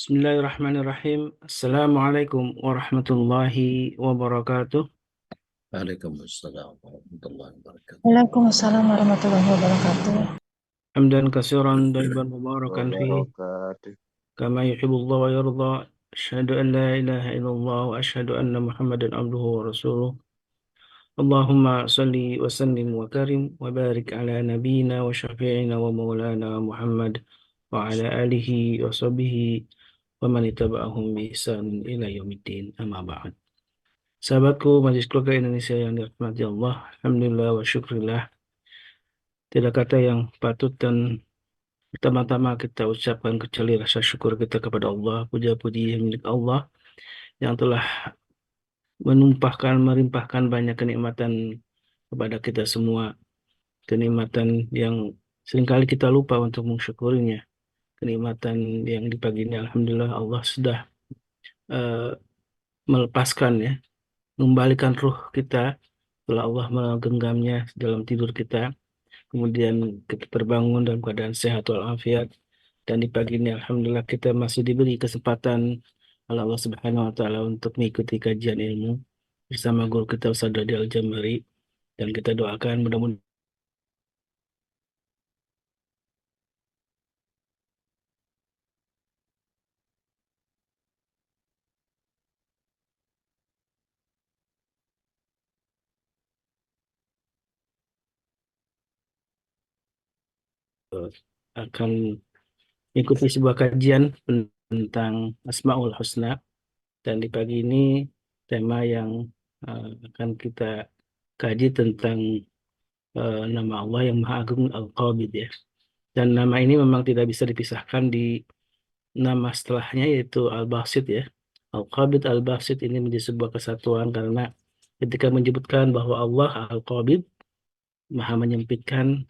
Bismillahirrahmanirrahim. Assalamualaikum warahmatullahi wabarakatuh. Waalaikumsalam warahmatullahi wabarakatuh. Waalaikumsalam warahmatullahi wabarakatuh. Hamdan katsiran tayyiban mubarakan fi wabarakatuh. kama yuhibbullah wa yarda. Asyhadu an la ilaha illallah wa asyhadu anna Muhammadan abduhu wa rasuluh. Allahumma salli wa sallim wa karim wa barik ala nabiyyina wa syafi'ina wa maulana Muhammad wa ala alihi wa sahbihi wa man ittaba'ahum bi ihsan ila yaumiddin. Amma ba'd. Sahabatku Majelis Keluarga Indonesia yang dirahmati Allah, alhamdulillah wa syukrillah. Tidak kata yang patut dan pertama-tama kita ucapkan kecuali rasa syukur kita kepada Allah, puja-puji yang milik Allah yang telah melimpahkan banyak kenikmatan kepada kita semua, kenikmatan yang seringkali kita lupa untuk mensyukurinya. Kenikmatan yang di pagi ini, alhamdulillah Allah sudah eh, melepaskan ya, mengembalikan ruh kita setelah Allah menggenggamnya dalam tidur kita. Kemudian kita terbangun dalam keadaan sehat walafiat. Dan di pagi ini alhamdulillah kita masih diberi kesempatan oleh Allah Subhanahu wa taala untuk mengikuti kajian ilmu bersama guru kita Ustaz Dodi Al-Jambari, dan kita doakan mudah-mudahan akan mengikuti sebuah kajian tentang Asmaul Husna. Dan di pagi ini tema yang akan kita kaji tentang nama Allah yang Maha Agung Al-Qabid ya. Dan nama ini memang tidak bisa dipisahkan di nama setelahnya, yaitu Al-Basit ya. Al-Qabid, Al-Basit ini menjadi sebuah kesatuan karena ketika menyebutkan bahwa Allah Al-Qabid, Maha menyempitkan,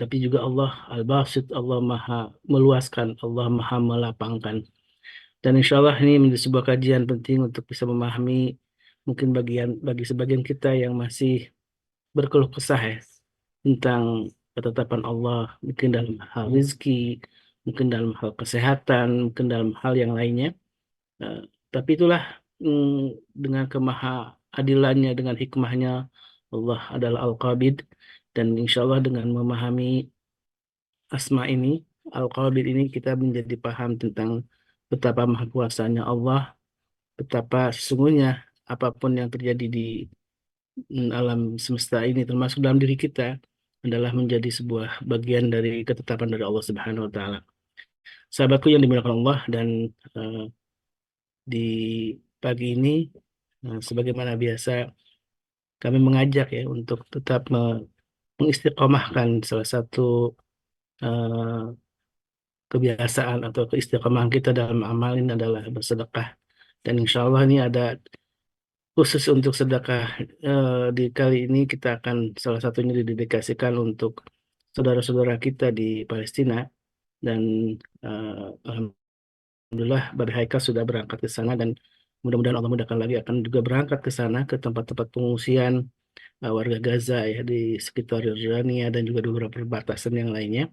tapi juga Allah Al-Basit, Allah Maha meluaskan, Allah Maha melapangkan. Dan insya Allah ini menjadi sebuah kajian penting untuk bisa memahami mungkin bagi sebagian kita yang masih berkeluh kesah ya tentang ketetapan Allah, mungkin dalam hal rezeki, mungkin dalam hal kesehatan, mungkin dalam hal yang lainnya. Eh, tapi itulah dengan kemaha-adilannya, dengan hikmahnya, Allah adalah Al-Qabid. Dan insya Allah dengan memahami asma ini, Al-Qabid ini, kita menjadi paham tentang betapa maha kuasanya Allah, betapa sesungguhnya apapun yang terjadi di alam semesta ini, termasuk dalam diri kita, adalah menjadi sebuah bagian dari ketetapan dari Allah Subhanahu wa taala. Sahabatku yang dimuliakan Allah, dan eh, di pagi ini sebagaimana biasa kami mengajak ya untuk tetap mengistiqomahkan salah satu eh, kebiasaan atau keistiqomahan kita dalam amal ini adalah bersedekah. Dan insya Allah ini ada khusus untuk sedekah di kali ini kita akan salah satunya didedikasikan untuk saudara-saudara kita di Palestina. Dan alhamdulillah Badai Haikal sudah berangkat ke sana, dan mudah-mudahan Allah mudahkan lagi akan juga berangkat ke sana, ke tempat-tempat pengungsian warga Gaza ya, di sekitar Yordania dan juga di beberapa perbatasan yang lainnya.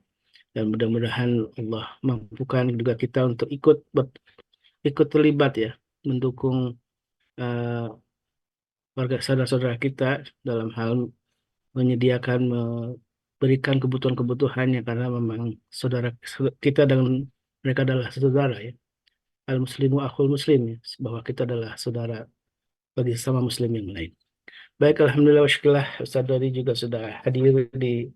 Dan mudah-mudahan Allah mampukan juga kita untuk ikut terlibat ya, mendukung eh, warga saudara-saudara kita dalam hal menyediakan, memberikan kebutuhan-kebutuhannya, karena memang saudara kita dan mereka adalah saudara ya. Al muslimu akhul muslim ya, bahwa kita adalah saudara bagi sesama muslim yang lain. Baik, alhamdulillah wa syukurlah Ustaz Dodi juga sudah hadir di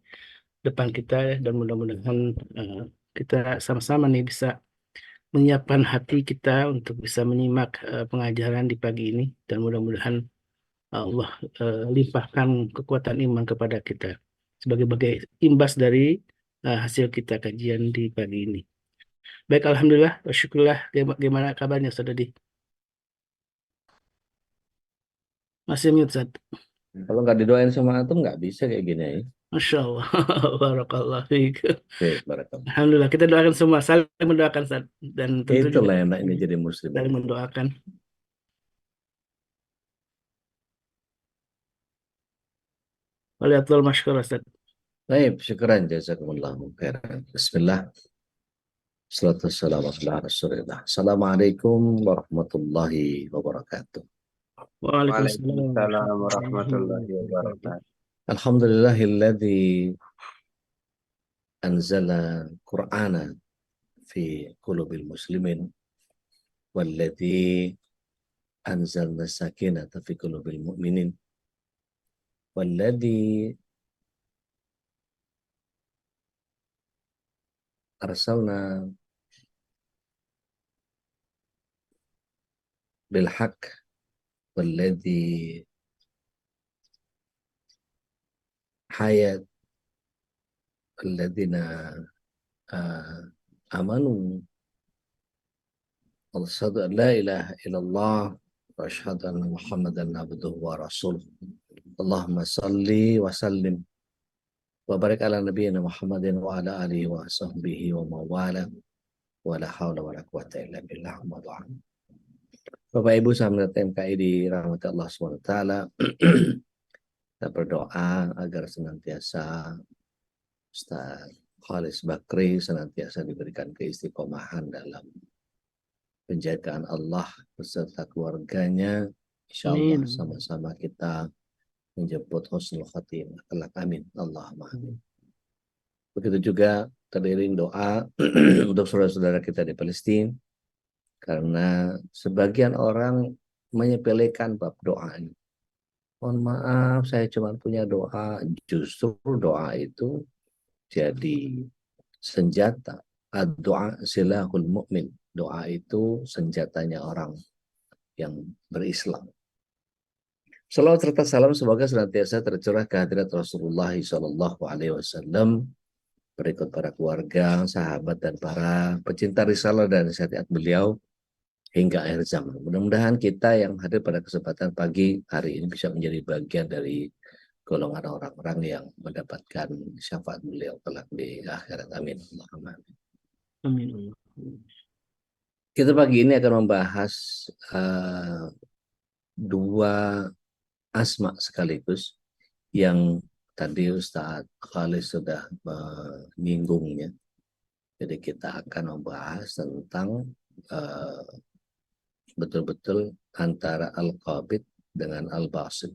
depan kita ya, dan mudah-mudahan eh, kita sama-sama nih bisa menyiapkan hati kita untuk bisa menyimak pengajaran di pagi ini, dan mudah-mudahan Allah limpahkan kekuatan iman kepada kita sebagai imbas dari hasil kita kajian di pagi ini. Baik, alhamdulillah, syukurlah. Gimana kabarnya, Saudara Di? Masih mute, Ustaz? Kalau nggak didoain sama antum nggak bisa kayak gini ya. Masya Allah. Barakallah fiik. Oke, barakallah. Alhamdulillah, kita doakan semua, saling mendoakan, Ustaz. Dan tentu juga Itulah enaknya jadi muslim. saling mendoakan. Waliyatul masykur, Ustaz. Baik, syukuran jazakumullah khairan. Bismillah. Salatu wassalamu ala Rasulillah. Assalamualaikum warahmatullahi wabarakatuh. Waalaikumsalam Waalaikumsalam warahmatullahi warahmatullahi wabarakatuh. wabarakatuh. Alhamdulillahilladzi anzala Qur'ana fi qulubil muslimin walladzi anzalna sakinata fi qulubil mu'minin walladzi arsalna bil haqq walladzi hayat alladzina amanu asyhadu an la ilaha illallah wa asyhadu anna Muhammadan abduhu wa rasuluh. Allahumma salli wa sallim wa barik ala nabiyyina Muhammadin wa ala alihi wa sahbihi wa mawala wa la hawla wa la quwata illa billah. Bapak Ibu sahabat MKI dirahmati Allah SWT, kita berdoa agar senantiasa Ustaz Khalis Bakri senantiasa diberikan keistiqomahan dalam penjagaan Allah beserta keluarganya. Insya Allah Amin. sama-sama kita menjemput husnul khatimah. Amin. Allahumma amin. Begitu juga teriring doa untuk saudara-saudara kita di Palestina, karena sebagian orang menyepelekan bab doa ini. Mohon maaf, saya cuma punya doa. Justru doa itu jadi senjata. Doa silahul mu'min. Doa itu senjatanya orang yang berislam. Salawat serta salam semoga senantiasa tercurah ke hadirat Rasulullah Shallallahu Alaihi Wasallam, berikut para keluarga, sahabat, dan para pecinta risalah dan syariat beliau hingga akhir zaman. Mudah-mudahan kita yang hadir pada kesempatan pagi hari ini bisa menjadi bagian dari golongan orang-orang yang mendapatkan syafaat beliau kelak di akhirat. Amin. Allahumma amin. Amin. Kita pagi ini akan membahas dua asma sekaligus yang tadi Ustadz Khalis sudah menyinggungnya. Jadi kita akan membahas tentang betul-betul antara Al-Qabid dengan Al-Basit,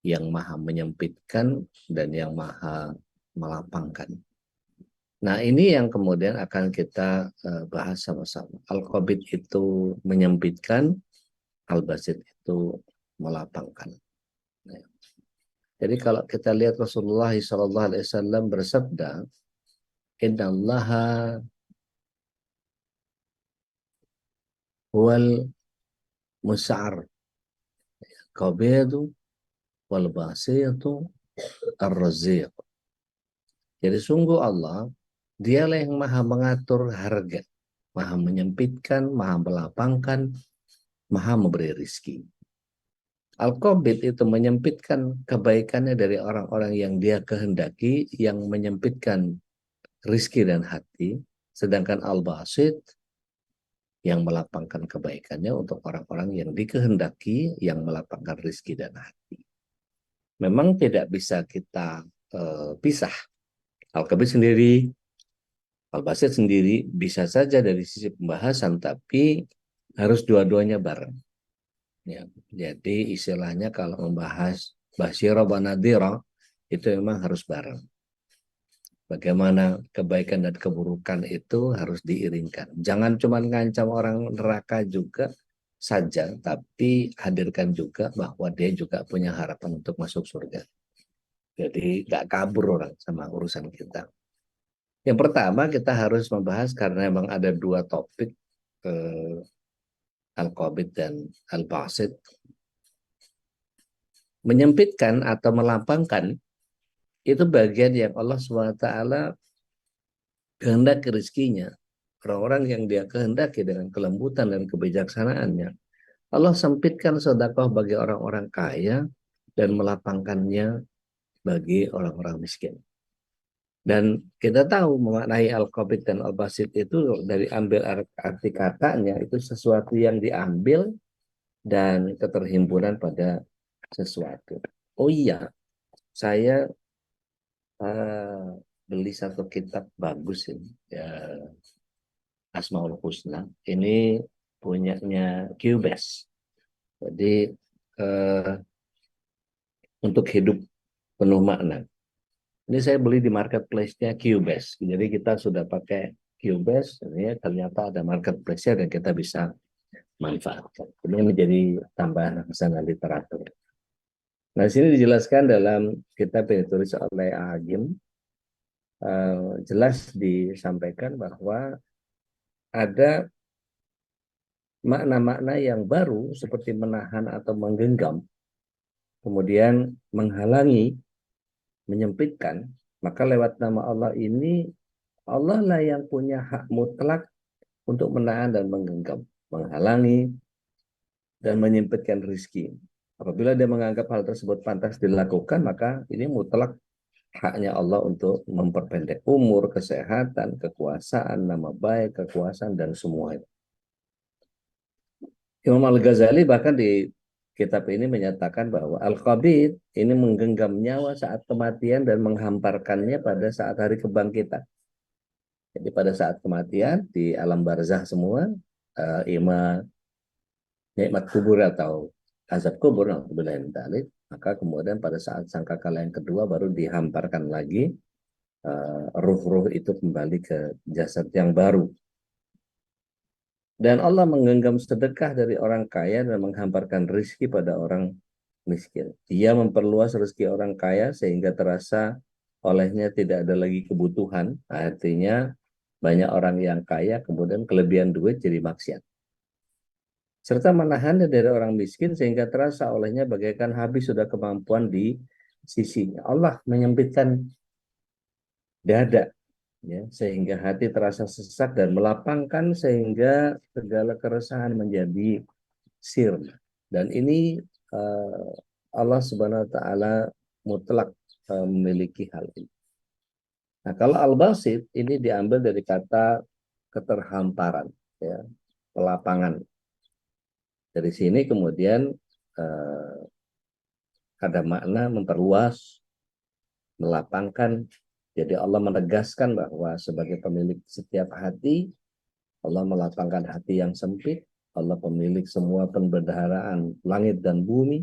yang maha menyempitkan dan yang maha melapangkan. Nah, ini yang kemudian akan kita bahas sama-sama. Al-Qabid itu menyempitkan, Al-Basit itu melapangkan. Nah, jadi kalau kita lihat Rasulullah SAW bersabda, Innallaha huwal musa'ar qabidu wal basitu ar-raziq. Jadi sungguh Allah, dialah yang maha mengatur harga, maha menyempitkan, maha melapangkan, maha memberi rizki. Al-Qabid itu menyempitkan kebaikannya dari orang-orang yang dia kehendaki, yang menyempitkan rizki dan hati, sedangkan Al-Basit yang melapangkan kebaikannya untuk orang-orang yang dikehendaki, yang melapangkan rizki dan hati. Memang tidak bisa kita pisah. Al-Qabid sendiri, Al-Basit sendiri bisa saja dari sisi pembahasan, tapi harus dua-duanya bareng. Ya, jadi istilahnya kalau membahas Basyirah wa Nadhirah itu memang harus bareng. Bagaimana kebaikan dan keburukan itu harus diiringkan. Jangan cuma ngancam orang neraka juga saja, tapi hadirkan juga bahwa dia juga punya harapan untuk masuk surga. Jadi gak kabur orang sama urusan kita. Yang pertama kita harus membahas, karena memang ada dua topik, Al-Qabid dan Al-Basit. Menyempitkan atau melapangkan itu bagian yang Allah SWT kehendaki rezekinya. Orang-orang yang dia kehendaki dengan kelembutan dan kebijaksanaannya, Allah sempitkan sedekah bagi orang-orang kaya dan melapangkannya bagi orang-orang miskin. Dan kita tahu memaknai Al-Qabid dan Al-Basit itu dari ambil arti katanya itu sesuatu yang diambil dan keterhimpunan pada sesuatu. Oh iya, saya beli satu kitab bagus ini. Ya, Asmaul Husna ini punyanya QBase. Jadi untuk hidup penuh makna. Ini saya beli di marketplace-nya QBase. Jadi kita sudah pakai QBase, ini ternyata ada marketplace-nya dan kita bisa manfaatkan. Ini menjadi tambahan hasanah literatur. Nah, di sini dijelaskan dalam kitab yang ditulis oleh Agim, jelas disampaikan bahwa ada makna-makna yang baru seperti menahan atau menggenggam, kemudian menghalangi, menyempitkan, maka lewat nama Allah ini, Allah lah yang punya hak mutlak untuk menahan dan menggenggam, menghalangi, dan menyempitkan rizki. Apabila dia menganggap hal tersebut pantas dilakukan, maka ini mutlak haknya Allah untuk memperpendek umur, kesehatan, kekuasaan, nama baik, kekuasaan, dan semua itu. Imam Al-Ghazali bahkan di kitab ini menyatakan bahwa Al-Qabid ini menggenggam nyawa saat kematian dan menghamparkannya pada saat hari kebangkitan. Jadi pada saat kematian di alam barzah semua, iman, nikmat kubur atau azab kubur, maka kemudian pada saat sangkakala yang kedua baru dihamparkan lagi ruh-ruh itu kembali ke jasad yang baru. Dan Allah menggenggam sedekah dari orang kaya dan menghamparkan rezeki pada orang miskin. Dia memperluas rezeki orang kaya sehingga terasa olehnya tidak ada lagi kebutuhan. Artinya banyak orang yang kaya kemudian kelebihan duit jadi maksiat. Serta menahannya dari orang miskin sehingga terasa olehnya bagaikan habis sudah kemampuan di sisinya. Allah menyempitkan dada, ya, sehingga hati terasa sesak dan melapangkan sehingga segala keresahan menjadi sirna. Dan ini Allah Subhanahu wa taala mutlak memiliki hal ini. Nah, kalau al-basit ini diambil dari kata keterhamparan, ya, kelapangan. Dari sini kemudian ada makna memperluas, melapangkan. Jadi Allah menegaskan bahwa sebagai pemilik setiap hati, Allah melapangkan hati yang sempit, Allah pemilik semua pembendaharaan langit dan bumi,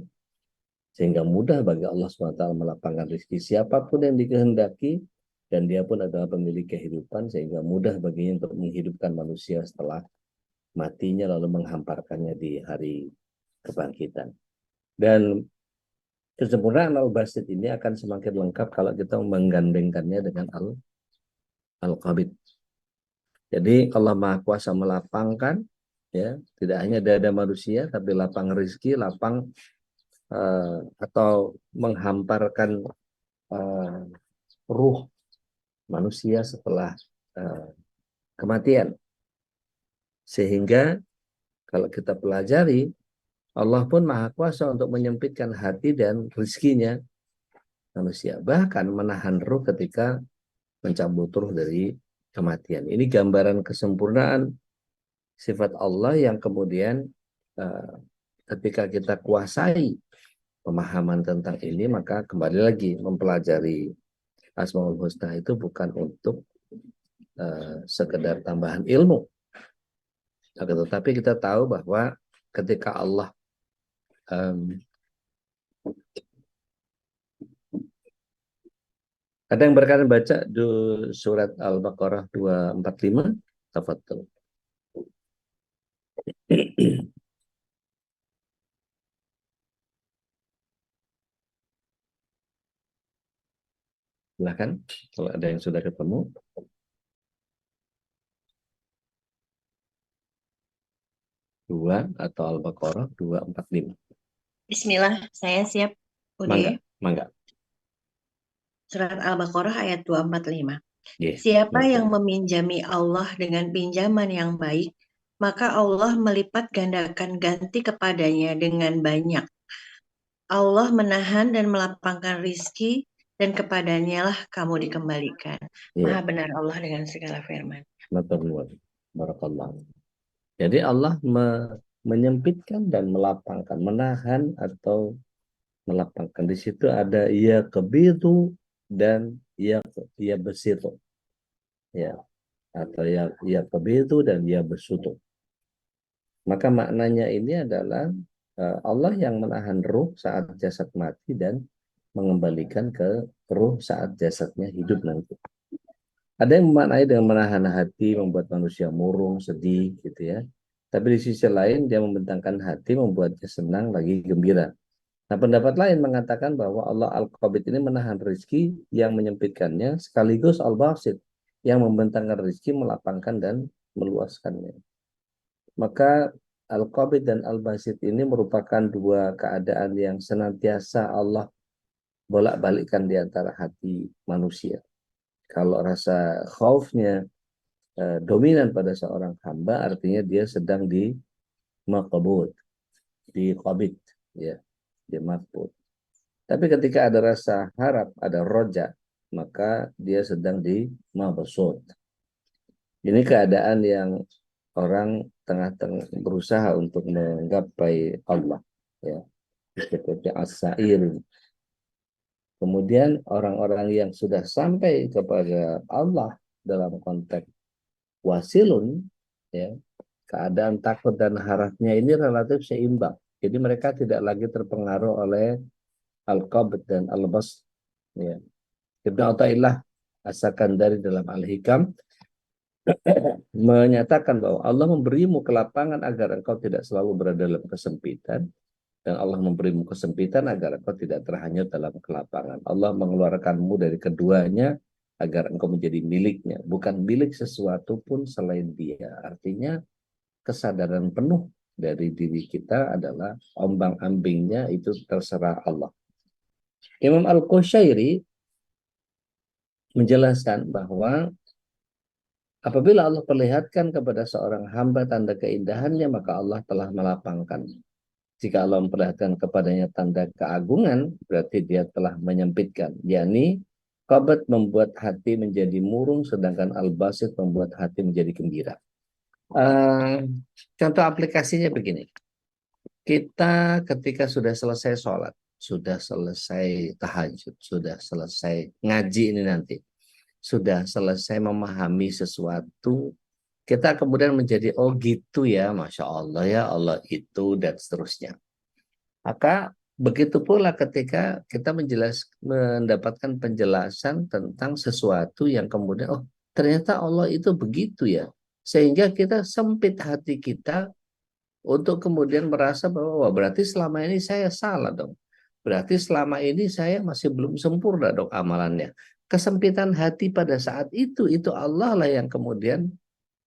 sehingga mudah bagi Allah SWT melapangkan rezeki siapapun yang dikehendaki, dan dia pun adalah pemilik kehidupan, sehingga mudah baginya untuk menghidupkan manusia setelah matinya, lalu menghamparkannya di hari kebangkitan. Dan kesempurnaan al-basit ini akan semakin lengkap kalau kita menggandengkannya dengan al-qabid. Jadi Allah Maha Kuasa melapangkan, ya, tidak hanya dada manusia, tapi lapang rezeki, lapang atau menghamparkan ruh manusia setelah kematian. Sehingga kalau kita pelajari, Allah pun Maha Kuasa untuk menyempitkan hati dan rezekinya manusia. Bahkan menahan ruh ketika mencabut ruh dari kematian. Ini gambaran kesempurnaan sifat Allah yang kemudian ketika kita kuasai pemahaman tentang ini, maka kembali lagi mempelajari Asmaul Husna itu bukan untuk sekedar tambahan ilmu. Tetapi kita tahu bahwa ketika Allah ada yang berkenan baca di surat Al-Baqarah 245, tafadhol. Silakan kalau ada yang sudah ketemu. Dua atau Al-Baqarah 245. Bismillah, saya siap. Mangga, Udah. mangga. Surat Al-Baqarah ayat 245. Yeah, Siapa betul. yang meminjami Allah dengan pinjaman yang baik, maka Allah melipat gandakan ganti kepadanya dengan banyak. Allah menahan dan melapangkan rizki, dan kepadanya lah kamu dikembalikan. Yeah. Maha benar Allah dengan segala firman. Barakallah. Jadi Allah menyempitkan dan melapangkan, menahan atau melapangkan. Di situ ada ia kebitu dan ia besitu. Ya. atau ya qabidu dan ya besutu. Maka maknanya ini adalah Allah yang menahan ruh saat jasad mati dan mengembalikan ke ruh saat jasadnya hidup nanti. Ada yang memaknai dengan menahan hati, membuat manusia murung, sedih, gitu ya. Tapi di sisi lain, dia membentangkan hati, membuatnya senang, lagi gembira. Nah, pendapat lain mengatakan bahwa Allah Al-Qabid ini menahan rizki yang menyempitkannya, sekaligus Al-Basit yang membentangkan rizki, melapangkan dan meluaskannya. Maka Al-Qabid dan Al-Basit ini merupakan dua keadaan yang senantiasa Allah bolak-balikkan di antara hati manusia. Kalau rasa khaufnya dominan pada seorang hamba, artinya dia sedang di maqbud, di qabid, ya, di maqbud. Tapi ketika ada rasa harap, ada roja, maka dia sedang di mabsud. Ini keadaan yang orang tengah-tengah berusaha untuk menggapai Allah, ya, seperti as-sa'ir. Kemudian orang-orang yang sudah sampai kepada Allah dalam konteks wasilun, ya, keadaan takut dan harapnya ini relatif seimbang. Jadi mereka tidak lagi terpengaruh oleh al-qabd dan al-bas. Ya. Ibnu Athaillah As-Sakandari dalam Al-Hikam menyatakan bahwa Allah memberimu kelapangan agar engkau tidak selalu berada dalam kesempitan, dan Allah memberimu kesempitan agar engkau tidak terhanyut dalam kelapangan. Allah mengeluarkanmu dari keduanya agar engkau menjadi miliknya, bukan milik sesuatu pun selain dia. Artinya kesadaran penuh dari diri kita adalah ombang-ambingnya itu terserah Allah. Imam Al-Qushairi menjelaskan bahwa apabila Allah perlihatkan kepada seorang hamba tanda keindahannya, maka Allah telah melapangkan. Jika Allah memperlihatkan kepadanya tanda keagungan, berarti dia telah menyempitkan. Yakni, qabd membuat hati menjadi murung, sedangkan al-basit membuat hati menjadi gembira. Contoh aplikasinya begini. Kita ketika sudah selesai sholat, sudah selesai tahajud, sudah selesai ngaji ini nanti, sudah selesai memahami sesuatu, kita kemudian menjadi, oh gitu ya, Masya Allah ya, Allah itu, dan seterusnya. Maka begitu pula ketika kita mendapatkan penjelasan tentang sesuatu yang kemudian, oh ternyata Allah itu begitu ya. Sehingga kita sempit hati kita untuk kemudian merasa bahwa wah, berarti selama ini saya salah dong. Berarti selama ini saya masih belum sempurna dong amalannya. Kesempitan hati pada saat itu Allah lah yang kemudian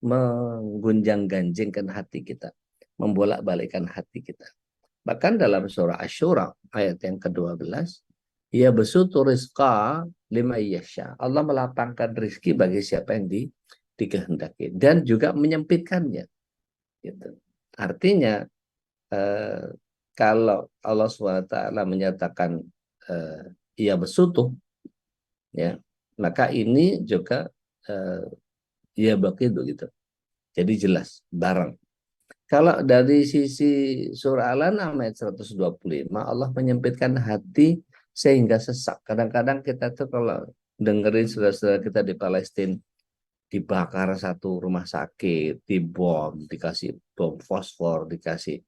menggunjang-ganjingkan hati kita, membolak-balikkan hati kita. Bahkan dalam surah Asy-Syura ayat yang ke-12, ya besutu rizqa lima yasha. Allah melapangkan rizki bagi siapa yang dikehendaki dan juga menyempitkannya. Gitu. Artinya kalau Allah SWT menyatakan ia besutuh, ya, maka ini juga ia begitu gitu. Jadi jelas barang. Kalau dari sisi surah Al-An'am ayat 125, Allah menyempitkan hati sehingga sesak. Kadang-kadang kita tuh kalau dengerin saudara-saudara kita di Palestina dibakar satu rumah sakit, dibom, dikasih bom fosfor, dikasih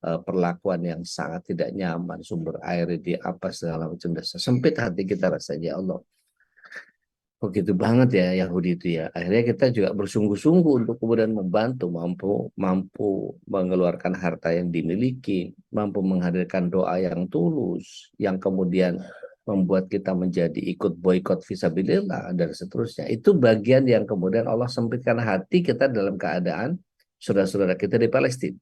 perlakuan yang sangat tidak nyaman, sumber air di apa segala macam. Sempit hati kita rasanya, Allah. Begitu banget ya Yahudi itu ya. Akhirnya kita juga bersungguh-sungguh untuk kemudian membantu, mampu mengeluarkan harta yang dimiliki, mampu menghadirkan doa yang tulus, yang kemudian membuat kita menjadi ikut boykot fisabilillah dan seterusnya. Itu bagian yang kemudian Allah sempitkan hati kita dalam keadaan saudara-saudara kita di Palestina.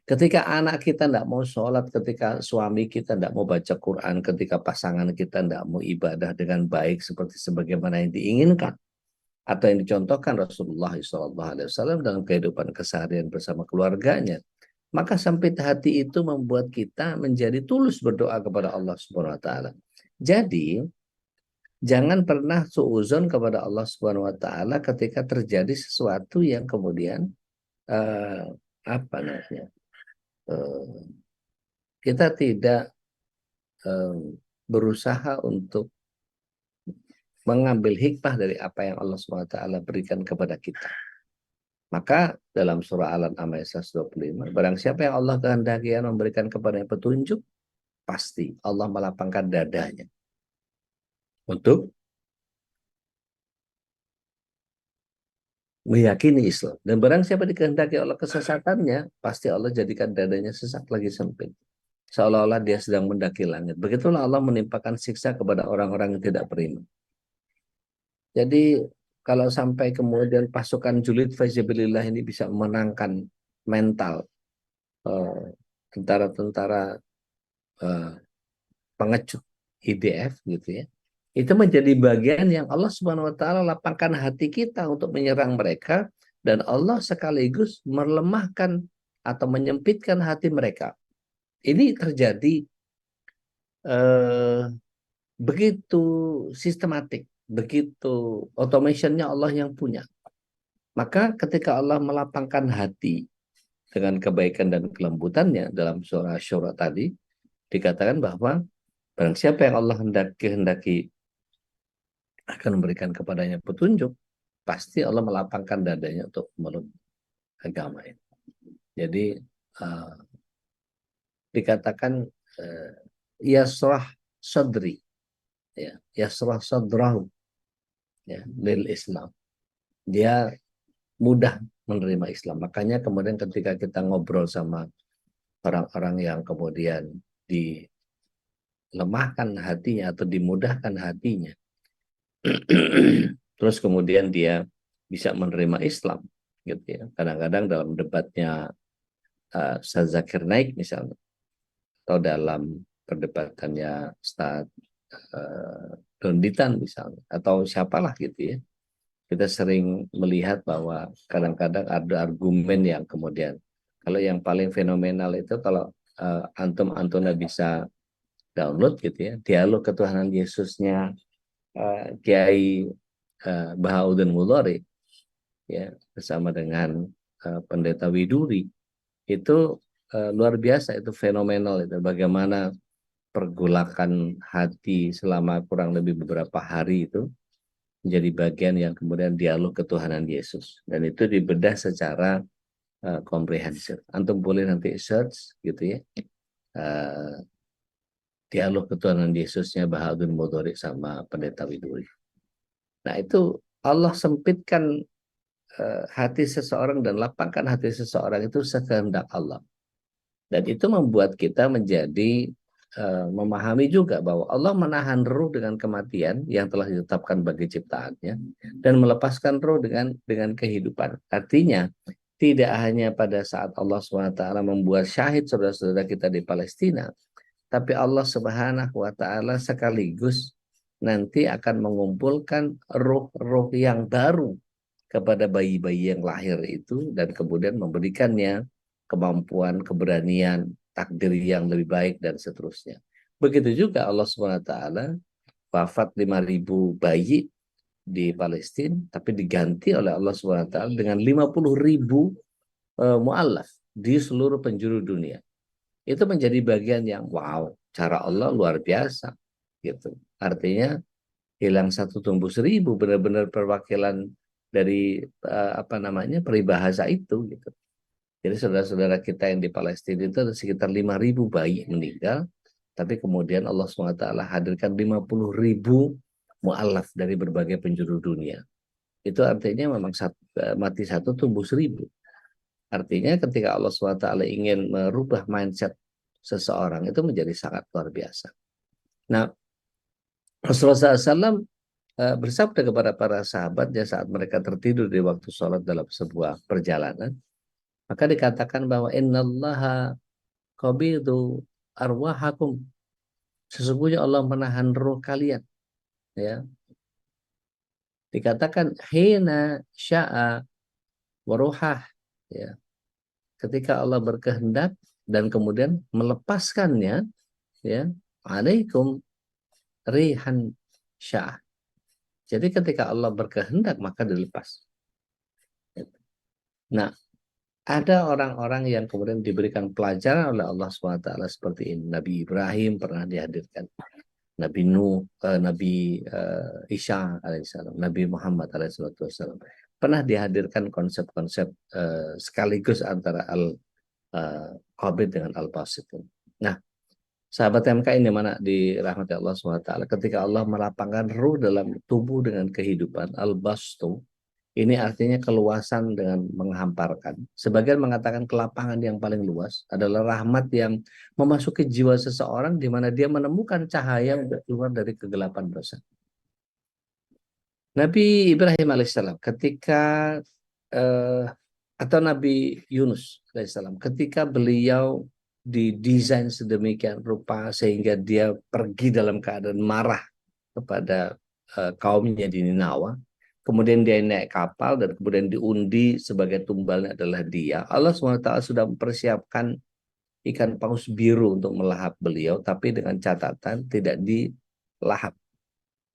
Ketika anak kita tidak mau sholat, ketika suami kita tidak mau baca Quran, ketika pasangan kita tidak mau ibadah dengan baik seperti sebagaimana yang diinginkan atau yang dicontohkan Rasulullah SAW dalam kehidupan keseharian bersama keluarganya, maka sempit hati itu membuat kita menjadi tulus berdoa kepada Allah Subhanahu Wa Taala. Jadi jangan pernah suuzon kepada Allah Subhanahu Wa Taala ketika terjadi sesuatu yang kemudian apa namanya? Kita tidak berusaha untuk mengambil hikmah dari apa yang Allah SWT berikan kepada kita. Maka dalam surah Al-An'am ayat 125, barang siapa yang Allah kehendaki memberikan kepadanya petunjuk, pasti Allah melapangkan dadanya untuk meyakini Islam. Dan barang siapa dikehendaki Allah kesesatannya, pasti Allah jadikan dadanya sesak lagi sempit. Seolah-olah dia sedang mendaki langit. Begitulah Allah menimpakan siksa kepada orang-orang yang tidak beriman. Jadi kalau sampai kemudian pasukan julid fisabilillah ini bisa memenangkan mental tentara-tentara pengecut IDF gitu ya, itu menjadi bagian yang Allah Subhanahu Wa Taala lapangkan hati kita untuk menyerang mereka, dan Allah sekaligus melemahkan atau menyempitkan hati mereka. Ini terjadi begitu sistematik, begitu automationnya Allah yang punya. Maka ketika Allah melapangkan hati dengan kebaikan dan kelembutannya, dalam surah Syura tadi dikatakan bahwa barang siapa yang Allah kehendaki akan memberikan kepadanya petunjuk, pasti Allah melapangkan dadanya untuk memeluk agama ini. Jadi dikatakan yasrah sadri, ya, yasrah sadrahu, ya, lil Islam. Dia mudah menerima Islam. Makanya kemudian ketika kita ngobrol sama orang-orang yang kemudian dilemahkan hatinya atau dimudahkan hatinya, terus kemudian dia bisa menerima Islam, gitu ya. Kadang-kadang dalam debatnya Ustaz Zakir Naik misalnya, atau dalam perdebatannya Ustaz Donditan misalnya, atau siapalah gitu ya, kita sering melihat bahwa kadang-kadang ada argumen yang kemudian, kalau yang paling fenomenal itu kalau antum-antumnya bisa download gitu ya, dialog ketuhanan Yesusnya Kiai Bahauddin Mulori ya bersama dengan Pendeta Widuri, itu luar biasa, itu fenomenal, itu bagaimana pergolakan hati selama kurang lebih beberapa hari itu menjadi bagian yang kemudian dialog ketuhanan Yesus, dan itu dibedah secara komprehensif. Antum boleh nanti search gitu ya, dialog ketuhanan Yesusnya Bahauddin Mulori sama Pendeta Widuri. Nah itu Allah sempitkan hati seseorang dan lapangkan hati seseorang itu sekehendak Allah. Dan itu membuat kita menjadi memahami juga bahwa Allah menahan ruh dengan kematian yang telah ditetapkan bagi ciptaannya, dan melepaskan ruh dengan kehidupan. Artinya tidak hanya pada saat Allah SWT membuat syahid saudara-saudara kita di Palestina, tapi Allah Subhanahu wa Ta'ala sekaligus nanti akan mengumpulkan ruh-ruh yang baru kepada bayi-bayi yang lahir itu, dan kemudian memberikannya kemampuan, keberanian, takdir yang lebih baik, dan seterusnya. Begitu juga Allah SWT wafat 5.000 bayi di Palestina, tapi diganti oleh Allah SWT dengan 50.000 mu'allaf di seluruh penjuru dunia. Itu menjadi bagian yang wow, cara Allah luar biasa gitu. Artinya hilang satu tumbuh seribu, benar-benar perwakilan dari peribahasa itu gitu. Jadi saudara-saudara kita yang di Palestina itu ada sekitar 5.000 bayi meninggal, tapi kemudian Allah SWT hadirkan 50.000 mu'alaf dari berbagai penjuru dunia. Itu artinya memang mati satu tumbuh seribu. Artinya ketika Allah SWT ingin merubah mindset seseorang, itu menjadi sangat luar biasa. Nah, Rasulullah SAW bersabda kepada para sahabatnya saat mereka tertidur di waktu sholat dalam sebuah perjalanan, maka dikatakan bahwa innallaha qabidu arwahakum, sesungguhnya Allah menahan roh kalian, ya. Dikatakan hina sya'a waruhah, ya, ketika Allah berkehendak dan kemudian melepaskannya, ya, alaikum rihan sya'ah. Jadi ketika Allah berkehendak maka dilepas. Nah, ada orang-orang yang kemudian diberikan pelajaran oleh Allah SWT seperti ini. Nabi Ibrahim pernah dihadirkan. Nabi Nuh, Nabi Isa alaihissalam, Nabi Muhammad alaihissalam. Pernah dihadirkan konsep-konsep sekaligus antara al-qabid dengan al-basit. Nah, sahabat MK ini mana dirahmati Allah SWT, ketika Allah melapangkan ruh dalam tubuh dengan kehidupan, al-bastu, ini artinya keluasan dengan menghamparkan. Sebagian mengatakan kelapangan yang paling luas adalah rahmat yang memasuki jiwa seseorang di mana dia menemukan cahaya untuk keluar dari kegelapan dosa. Nabi Ibrahim alaihissalam ketika atau Nabi Yunus alaihissalam ketika beliau didesain sedemikian rupa sehingga dia pergi dalam keadaan marah kepada kaumnya di Ninawa. Kemudian dia naik kapal dan kemudian diundi sebagai tumbalnya adalah dia. Allah SWT sudah mempersiapkan ikan paus biru untuk melahap beliau, tapi dengan catatan tidak dilahap.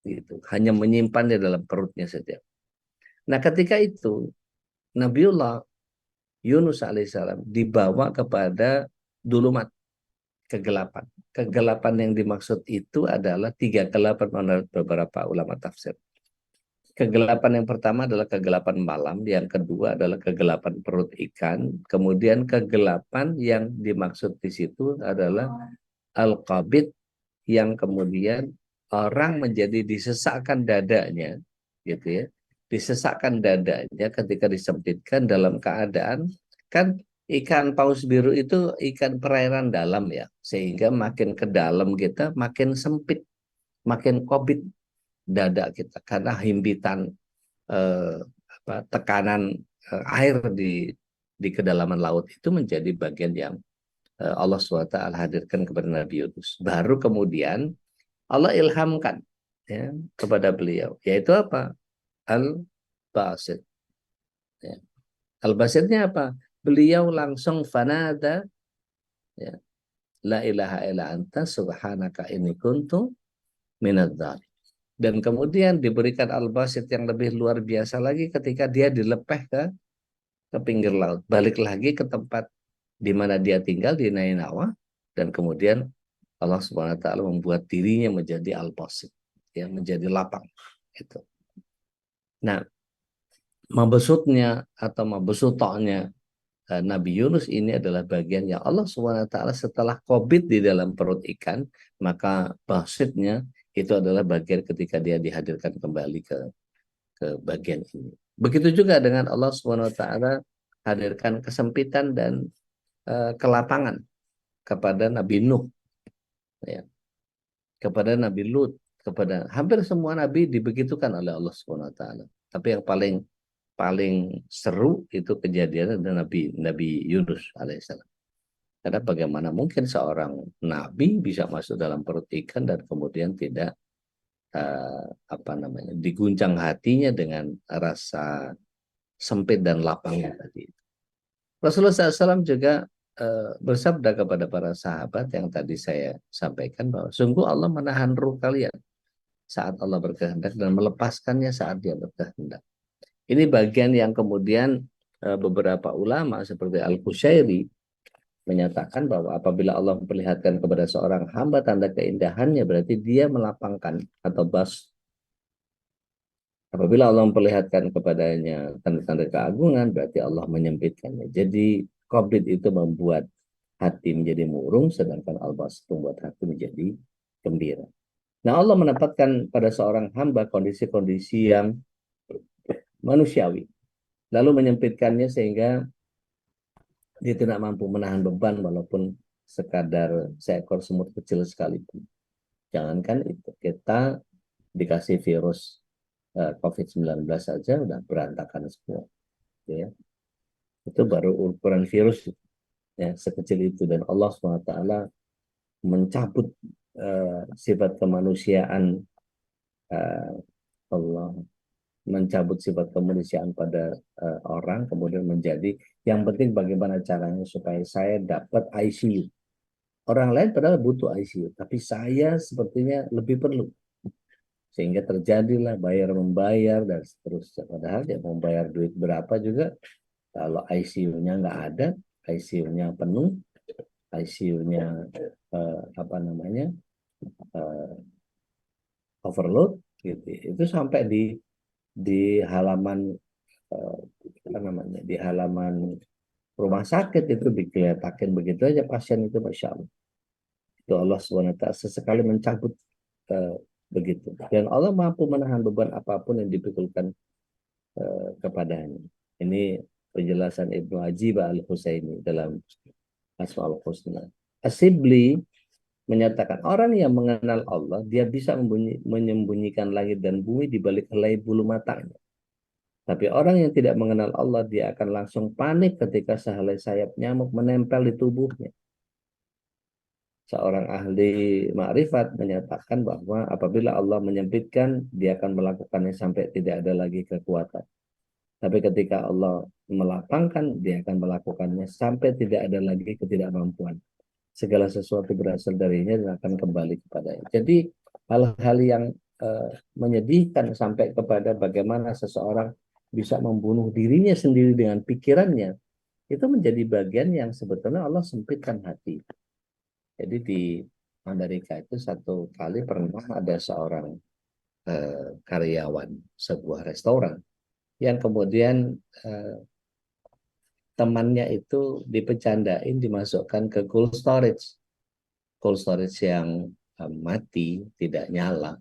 Gitu. Hanya menyimpannya dalam perutnya saja. Nah ketika itu Nabiullah Yunus alaihissalam dibawa kepada dulumat, kegelapan. Kegelapan yang dimaksud itu adalah 3 kegelapan menurut beberapa ulama tafsir. Kegelapan yang pertama adalah kegelapan malam, yang kedua adalah kegelapan perut ikan, kemudian kegelapan yang dimaksud di situ adalah al-qabid, yang kemudian orang menjadi disesakkan dadanya, gitu ya, disesakkan dadanya ketika disempitkan dalam keadaan, kan ikan paus biru itu ikan perairan dalam ya, sehingga makin ke dalam kita makin sempit, makin qabid dada kita karena himpitan tekanan air di kedalaman laut itu menjadi bagian yang Allah SWT hadirkan kepada Nabi Yunus. Baru kemudian Allah ilhamkan ya, kepada beliau, yaitu apa? Al-Basit. Ya. Al-Basitnya apa? Beliau langsung fanada, ya, la ilaha illa anta subhanaka inni kuntu minadz-dzalimin. Dan kemudian diberikan al-basit yang lebih luar biasa lagi ketika dia dilepeh ke pinggir laut. Balik lagi ke tempat di mana dia tinggal di Nainawa. Dan kemudian Allah Subhanahu wa taala membuat dirinya menjadi al-basit, ya, menjadi lapang. Gitu. Nah, mabesutnya atau mabesutoknya Nabi Yunus ini adalah bagian yang Allah SWT setelah COVID di dalam perut ikan, maka basitnya itu adalah bagian ketika dia dihadirkan kembali ke bagian ini. Begitu juga dengan Allah SWT hadirkan kesempitan dan kelapangan kepada Nabi Nuh, ya, kepada Nabi Lut, kepada hampir semua Nabi dibegitukan oleh Allah SWT. Tapi yang paling seru itu kejadian dari Nabi Yunus alaihissalam. Karena bagaimana mungkin seorang nabi bisa masuk dalam perut ikan dan kemudian tidak diguncang hatinya dengan rasa sempit dan lapangnya tadi. Rasulullah SAW juga bersabda kepada para sahabat yang tadi saya sampaikan bahwa sungguh Allah menahan ruh kalian saat Allah berkehendak dan melepaskannya saat dia berkehendak. Ini bagian yang kemudian beberapa ulama seperti Al-Qushairi menyatakan bahwa apabila Allah memperlihatkan kepada seorang hamba tanda keindahannya, berarti dia melapangkan atau bas. Apabila Allah memperlihatkan kepadanya tanda-tanda keagungan, berarti Allah menyempitkannya. Jadi qabid itu membuat hati menjadi murung, sedangkan al-bas membuat hati menjadi gembira. Nah, Allah menempatkan pada seorang hamba kondisi-kondisi yang manusiawi, lalu menyempitkannya sehingga dia tidak mampu menahan beban walaupun sekadar seekor semut kecil sekalipun. Jangankan itu, kita dikasih virus COVID-19 saja udah berantakan semua. Ya. Itu baru ukuran virus ya, sekecil itu. Dan Allah SWT mencabut sifat kemanusiaan, Allah mencabut sifat kemanusiaan pada orang, kemudian menjadi yang penting bagaimana caranya supaya saya dapat ICU. Orang lain padahal butuh ICU, tapi saya sepertinya lebih perlu. Sehingga terjadilah bayar-membayar dan seterusnya. Padahal dia mau bayar duit berapa juga, kalau ICU-nya nggak ada, ICU-nya penuh, ICU-nya overload gitu. Itu sampai di halaman apa namanya, di halaman rumah sakit itu dikeletakin begitu aja pasien itu, masya Allah. Itu Allah SWT sesekali mencabut eh, begitu. Dan Allah mampu menahan beban apapun yang dipikulkan kepadanya. Ini penjelasan Ibnu Ajib al-Husaini dalam Asmaul Husna. Asibli menyatakan orang yang mengenal Allah, dia bisa menyembunyikan langit dan bumi di balik helai bulu matanya. Tapi orang yang tidak mengenal Allah, dia akan langsung panik ketika sehelai sayap nyamuk menempel di tubuhnya. Seorang ahli ma'rifat menyatakan bahwa apabila Allah menyempitkan, dia akan melakukannya sampai tidak ada lagi kekuatan. Tapi ketika Allah melapangkan, dia akan melakukannya sampai tidak ada lagi ketidakmampuan. Segala sesuatu berasal darinya dan akan kembali kepadanya. Jadi hal-hal yang menyedihkan sampai kepada bagaimana seseorang bisa membunuh dirinya sendiri dengan pikirannya, itu menjadi bagian yang sebetulnya Allah sempitkan hati. Jadi di Amerika itu satu kali pernah ada seorang karyawan sebuah restoran yang kemudian temannya itu dipecandain, dimasukkan ke cold storage yang mati, tidak nyala,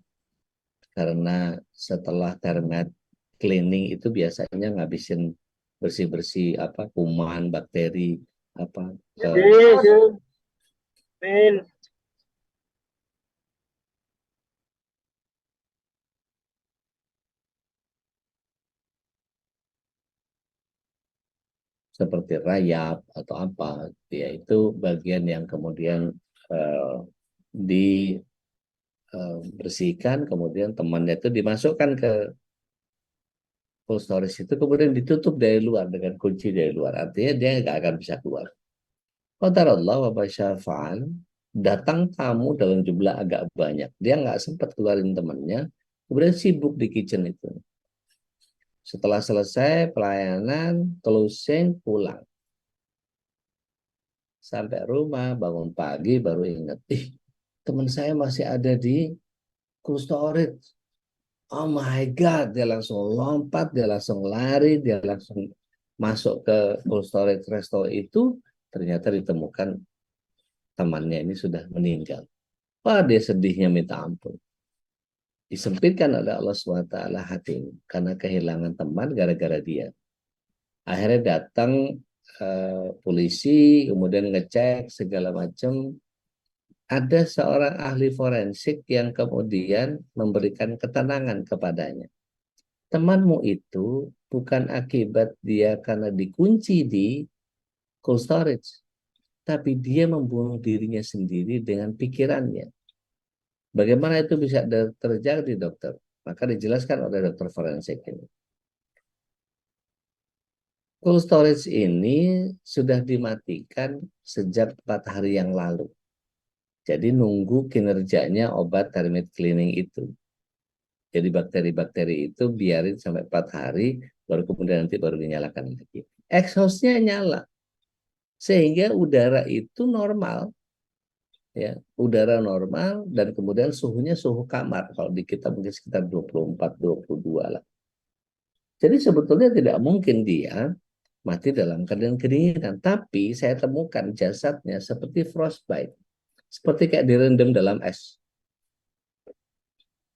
karena setelah terminate cleaning itu biasanya ngabisin bersih-bersih apa kuman, bakteri apa seperti rayap atau apa, ya itu bagian yang kemudian dibersihkan, kemudian temannya itu dimasukkan ke cold storage itu, kemudian ditutup dari luar dengan kunci dari luar, artinya dia nggak akan bisa keluar. Qadarullah wa masyafa'al, datang tamu dalam jumlah agak banyak, dia nggak sempat keluarin temannya, kemudian sibuk di kitchen itu. Setelah selesai pelayanan, closing, pulang. Sampai rumah, bangun pagi, baru ingat, teman saya masih ada di cold storage. Oh my God, dia langsung lompat, dia langsung lari, dia langsung masuk ke cold storage resto itu, ternyata ditemukan temannya ini sudah meninggal. Wah, dia sedihnya minta ampun. Disempitkan oleh Allah SWT hati karena kehilangan teman gara-gara dia. Akhirnya datang polisi, kemudian ngecek segala macam. Ada seorang ahli forensik yang kemudian memberikan ketenangan kepadanya. Temanmu itu bukan akibat dia karena dikunci di cold storage, tapi dia membunuh dirinya sendiri dengan pikirannya. Bagaimana itu bisa terjadi, dokter? Maka dijelaskan oleh dokter forensik ini. Cold storage ini sudah dimatikan sejak 4 hari yang lalu. Jadi nunggu kinerjanya obat termite cleaning itu. Jadi bakteri-bakteri itu biarin sampai 4 hari, baru kemudian nanti baru dinyalakan lagi. Exhaust-nya nyala. Sehingga udara itu normal. Ya, udara normal dan kemudian suhunya suhu kamar. Kalau di kita mungkin sekitar 24-22 lah. Jadi sebetulnya tidak mungkin dia mati dalam keadaan kedinginan. Tapi saya temukan jasadnya seperti frostbite. Seperti kayak direndam dalam es.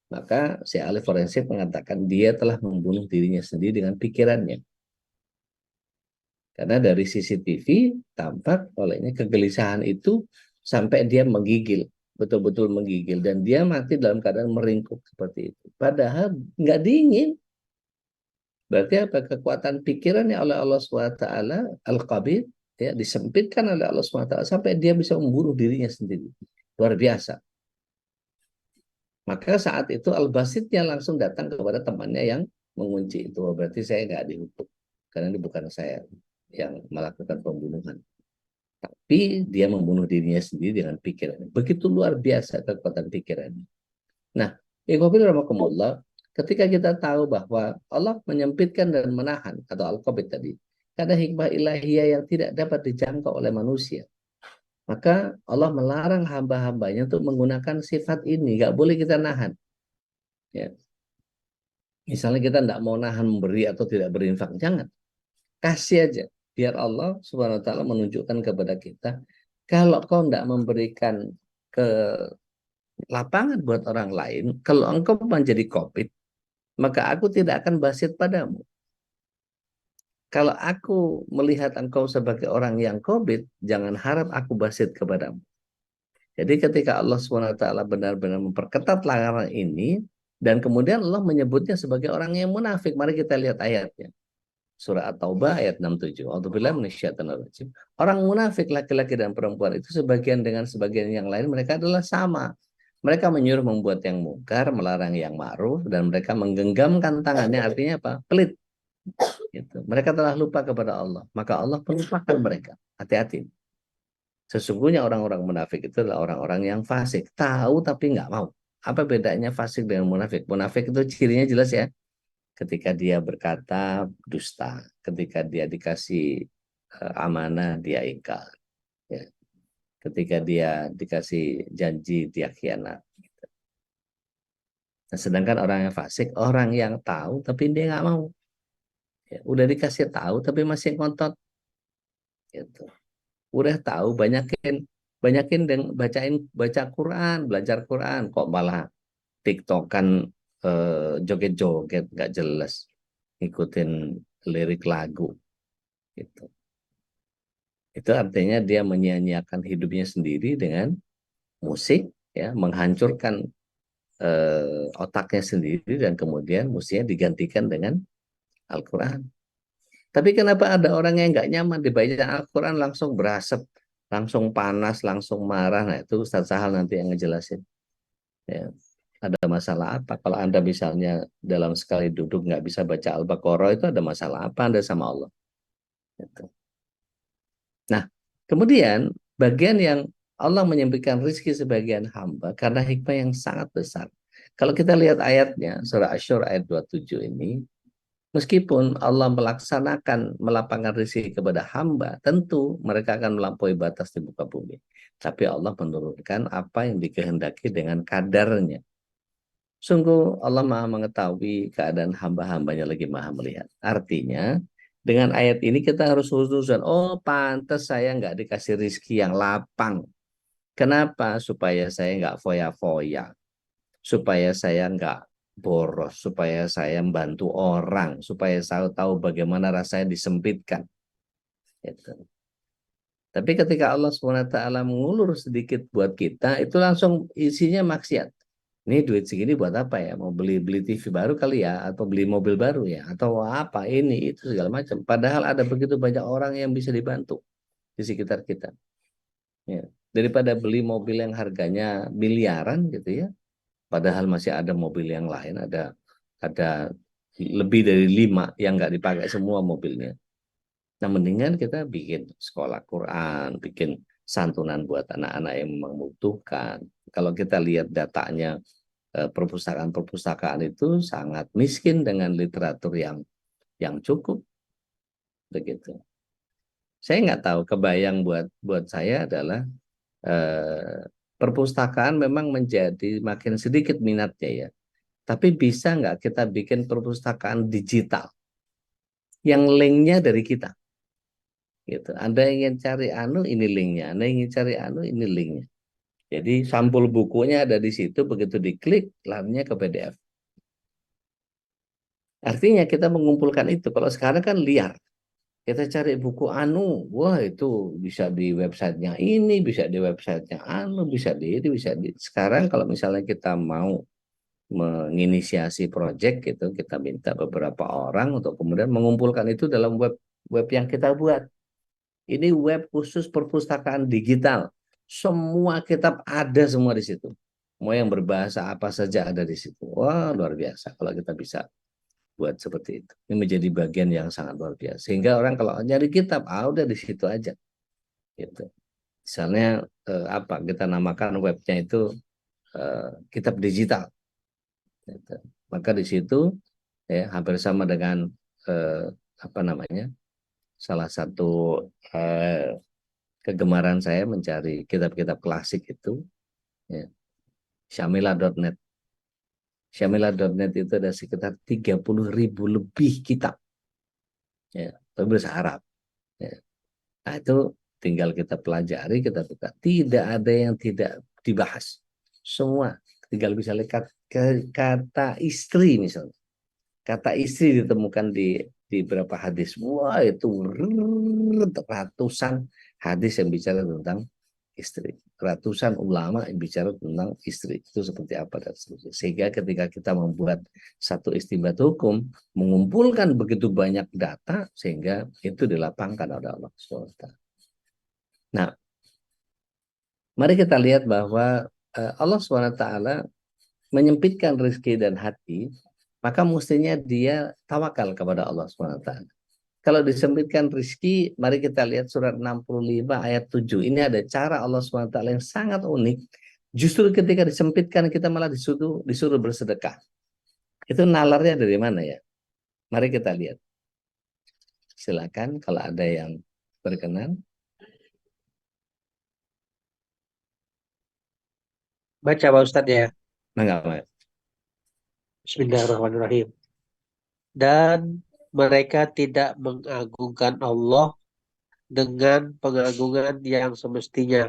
Maka si ahli forensik mengatakan dia telah membunuh dirinya sendiri dengan pikirannya. Karena dari CCTV tampak olehnya kegelisahan itu sampai dia menggigil, betul-betul menggigil. Dan dia mati dalam keadaan meringkuk seperti itu. Padahal nggak dingin. Berarti apa? Kekuatan pikirannya oleh Allah SWT, Al-Qabid, ya, disempitkan oleh Allah SWT sampai dia bisa membunuh dirinya sendiri. Luar biasa. Maka saat itu Al-Basitnya langsung datang kepada temannya yang mengunci itu. Berarti saya nggak dihukum. Karena ini bukan saya yang melakukan pembunuhan. Tapi dia membunuh dirinya sendiri dengan pikirannya. Begitu luar biasa kekuatan pikirannya. Nah, ikhwafil rahimakumullah, ketika kita tahu bahwa Allah menyempitkan dan menahan, atau Al-Qabid tadi, karena hikmah ilahiyah yang tidak dapat dijangkau oleh manusia. Maka Allah melarang hamba-hambanya untuk menggunakan sifat ini. Gak boleh kita nahan. Ya. Misalnya kita tidak mau nahan memberi atau tidak berinfak, jangan. Kasih aja. Biar Allah Subhanahu wa taala menunjukkan kepada kita, kalau kau tidak memberikan ke lapangan buat orang lain, kalau engkau menjadi COVID, maka aku tidak akan basit padamu. Kalau aku melihat engkau sebagai orang yang COVID, jangan harap aku basit kepadamu. Jadi ketika Allah SWT benar-benar memperketat larangan ini, dan kemudian Allah menyebutnya sebagai orang yang munafik. Mari kita lihat ayatnya. Surah At-Taubah ayat 67. A'udzubillahi minasyaitonirrajim. Orang munafik laki-laki dan perempuan itu sebagian dengan sebagian yang lain mereka adalah sama. Mereka menyuruh membuat yang mungkar, melarang yang ma'ruf, dan mereka menggenggamkan tangannya, artinya apa? Pelit. Gitu. Mereka telah lupa kepada Allah. Maka Allah melupakan mereka. Hati-hati. Sesungguhnya orang-orang munafik itu adalah orang-orang yang fasik. Tahu tapi nggak mau. Apa bedanya fasik dengan munafik? Munafik itu cirinya jelas ya. Ketika dia berkata dusta. Ketika dia dikasih amanah, dia ingkar. Ya. Ketika dia dikasih janji, dia khianat. Nah, sedangkan orang yang fasik, orang yang tahu tapi dia nggak mau. Ya. Udah dikasih tahu tapi masih ngotot. Gitu. Udah tahu banyakin dan baca Quran, belajar Quran, kok malah TikTokan joget-joget nggak jelas, ngikutin lirik lagu gitu. Itu artinya dia menyia-nyiakan hidupnya sendiri dengan musik, ya, menghancurkan otaknya sendiri, dan kemudian musiknya digantikan dengan Al-Quran. Tapi kenapa ada orang yang nggak nyaman dibaca Al-Quran langsung berasap, langsung panas, langsung marah? Nah itu Ustaz Sahal nanti yang ngejelasin. Ya. Ada masalah apa? Kalau Anda misalnya dalam sekali duduk nggak bisa baca Al-Baqarah, itu ada masalah apa Anda sama Allah? Gitu. Nah, kemudian bagian yang Allah menyemberikan rizki sebagian hamba karena hikmah yang sangat besar. Kalau kita lihat ayatnya, surah Asy-Syura ayat 27 ini, meskipun Allah melaksanakan melapangkan rezeki kepada hamba, tentu mereka akan melampaui batas di muka bumi. Tapi Allah menurunkan apa yang dikehendaki dengan kadarnya. Sungguh Allah maha mengetahui keadaan hamba-hambanya, lagi maha melihat. Artinya, dengan ayat ini kita harus khususan, oh pantas saya nggak dikasih rezeki yang lapang. Kenapa? Supaya saya nggak foya-foya. Supaya saya nggak boros, supaya saya membantu orang, supaya saya tahu bagaimana rasanya disempitkan. Gitu. Tapi ketika Allah SWT mengulur sedikit buat kita, itu langsung isinya maksiat. Ini duit segini buat apa ya? Mau beli TV baru kali ya? Atau beli mobil baru ya? Atau apa ini, itu segala macam. Padahal ada begitu banyak orang yang bisa dibantu di sekitar kita. Ya. Daripada beli mobil yang harganya miliaran gitu ya, padahal masih ada mobil yang lain, ada lebih dari 5 yang nggak dipakai semua mobilnya. Nah, mendingan kita bikin sekolah Quran, bikin santunan buat anak-anak yang membutuhkan. Kalau kita lihat datanya, perpustakaan-perpustakaan itu sangat miskin dengan literatur yang cukup, begitu. Saya nggak tahu, kebayang buat saya adalah perpustakaan memang menjadi makin sedikit minatnya ya. Tapi bisa nggak kita bikin perpustakaan digital yang linknya dari kita? Gitu. Anda ingin cari anu, ini linknya. Anda ingin cari anu, ini linknya. Jadi sampul bukunya ada di situ, begitu diklik, larinya ke PDF. Artinya kita mengumpulkan itu. Kalau sekarang kan liar. Kita cari buku anu, wah itu bisa di websitenya ini, bisa di websitenya anu, bisa di ini, bisa di. Sekarang kalau misalnya kita mau menginisiasi proyek gitu, kita minta beberapa orang untuk kemudian mengumpulkan itu dalam web yang kita buat. Ini web khusus perpustakaan digital. Semua kitab ada semua di situ. Mau yang berbahasa apa saja ada di situ. Wah, luar biasa kalau kita bisa buat seperti itu. Ini menjadi bagian yang sangat luar biasa. Sehingga orang kalau nyari kitab, udah di situ aja. Gitu. Misalnya apa kita namakan webnya itu kitab digital. Gitu. Maka di situ ya hampir sama dengan apa namanya, salah satu kegemaran saya mencari kitab-kitab klasik itu, ya, syamila.net. Syamila.net itu ada sekitar 30.000 lebih kitab, ya, tapi bahasa Arab. Ya. Nah, itu tinggal kita pelajari, kita buka. Tidak ada yang tidak dibahas. Semua tinggal bisa lihat kata istri misalnya. Kata istri ditemukan di beberapa hadis. Wah, itu ratusan hadis yang bicara tentang istri. Ratusan ulama yang bicara tentang istri. Itu seperti apa dan seterusnya. Sehingga ketika kita membuat satu istinbat hukum, mengumpulkan begitu banyak data, sehingga itu dilapangkan oleh Allah SWT. Nah, mari kita lihat bahwa Allah SWT menyempitkan rezeki dan hati, maka mestinya dia tawakal kepada Allah SWT. Kalau disempitkan rezeki, mari kita lihat surat 65 ayat 7. Ini ada cara Allah SWT yang sangat unik. Justru ketika disempitkan, kita malah disuruh bersedekah. Itu nalarnya dari mana ya? Mari kita lihat. Silakan kalau ada yang berkenan. Baca Pak Ustadz ya. Enggak. Bismillahirrahmanirrahim. Dan mereka tidak mengagungkan Allah dengan pengagungan yang semestinya.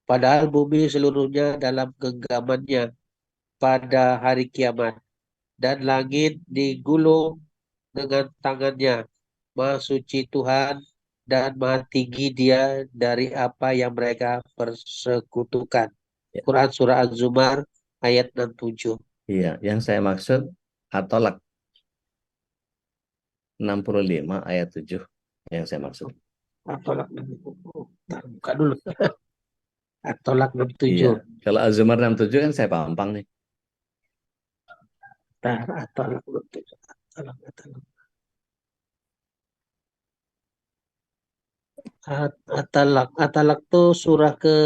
Padahal bumi seluruhnya dalam genggamannya pada hari kiamat. Dan langit digulung dengan tangannya. Maha suci Tuhan dan maha tinggi dia dari apa yang mereka persekutukan. Ya. Quran Surah Az-Zumar ayat 67. Iya, yang saya maksud At-Tolak 65 ayat 7 yang saya maksud. Atolak buka dulu. Atolak Iya, 67. kalau Az-Zumar 67 kan saya pampang nih. Atolak 67. Atalak tuh surah ke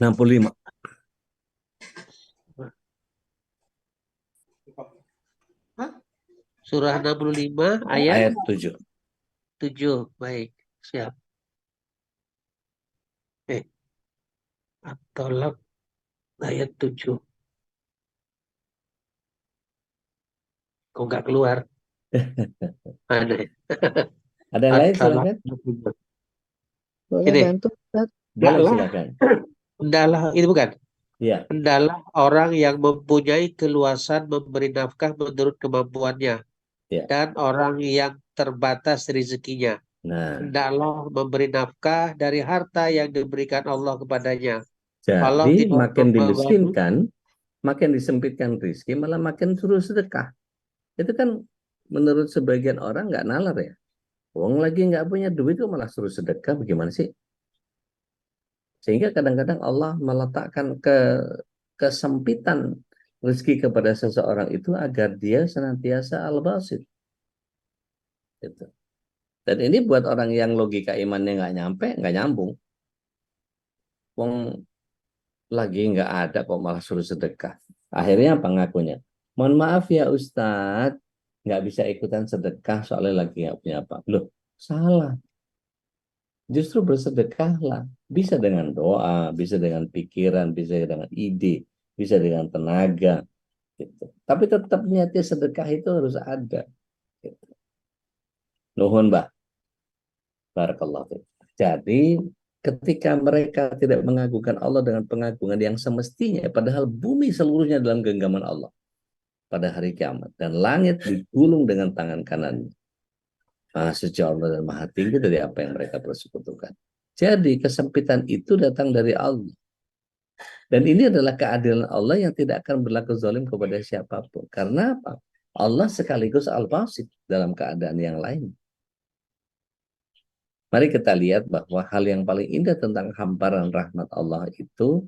65. surah 65 ayat Ayat 7. 7. Baik, siap. Atolak ayat 7. Kok nggak keluar? Ada. Ada yang lain Atolak silakan. 7. Boleh Ini. bantu. Enggak Boleh lah. silakan. Hendaklah, itu bukan. Iya. Hendaklah orang yang mempunyai keluasan memberi nafkah menurut kemampuannya. Iya. Dan orang yang terbatas rezekinya. Nah, Hendaklah memberi nafkah dari harta yang diberikan Allah kepadanya. Allah jadi tidak makin membebani. dimiskinkan, makin disempitkan rezeki, malah makin suruh sedekah. Itu kan menurut sebagian orang nggak nalar ya. Wong lagi nggak punya duit kok malah suruh sedekah, bagaimana sih? Sehingga kadang-kadang Allah meletakkan kesempitan rezeki kepada seseorang itu agar dia senantiasa al-basit. Gitu. Dan ini buat orang yang logika imannya nggak nyampe, nggak nyambung. Wong lagi nggak ada kok malah suruh sedekah. Akhirnya apa ngakunya? Mohon maaf ya Ustadz, nggak bisa ikutan sedekah soalnya lagi nggak punya apa. Loh, salah. Justru bersedekahlah. Bisa dengan doa, bisa dengan pikiran, bisa dengan ide, bisa dengan tenaga. Gitu. Tapi tetap niatnya sedekah itu harus ada. Gitu. Nuhun, Mbak. Barakallahu fiik. Jadi ketika mereka tidak mengagungkan Allah dengan pengagungan yang semestinya, padahal bumi seluruhnya dalam genggaman Allah pada hari kiamat dan langit digulung dengan tangan kanannya. Maha suci Allah dan maha tinggi dari apa yang mereka persekutukan. Jadi kesempitan itu datang dari Allah. Dan ini adalah keadilan Allah yang tidak akan berlaku zalim kepada siapapun. Karena apa? Allah sekaligus al-basit dalam keadaan yang lain. Mari kita lihat bahwa hal yang paling indah tentang hamparan rahmat Allah itu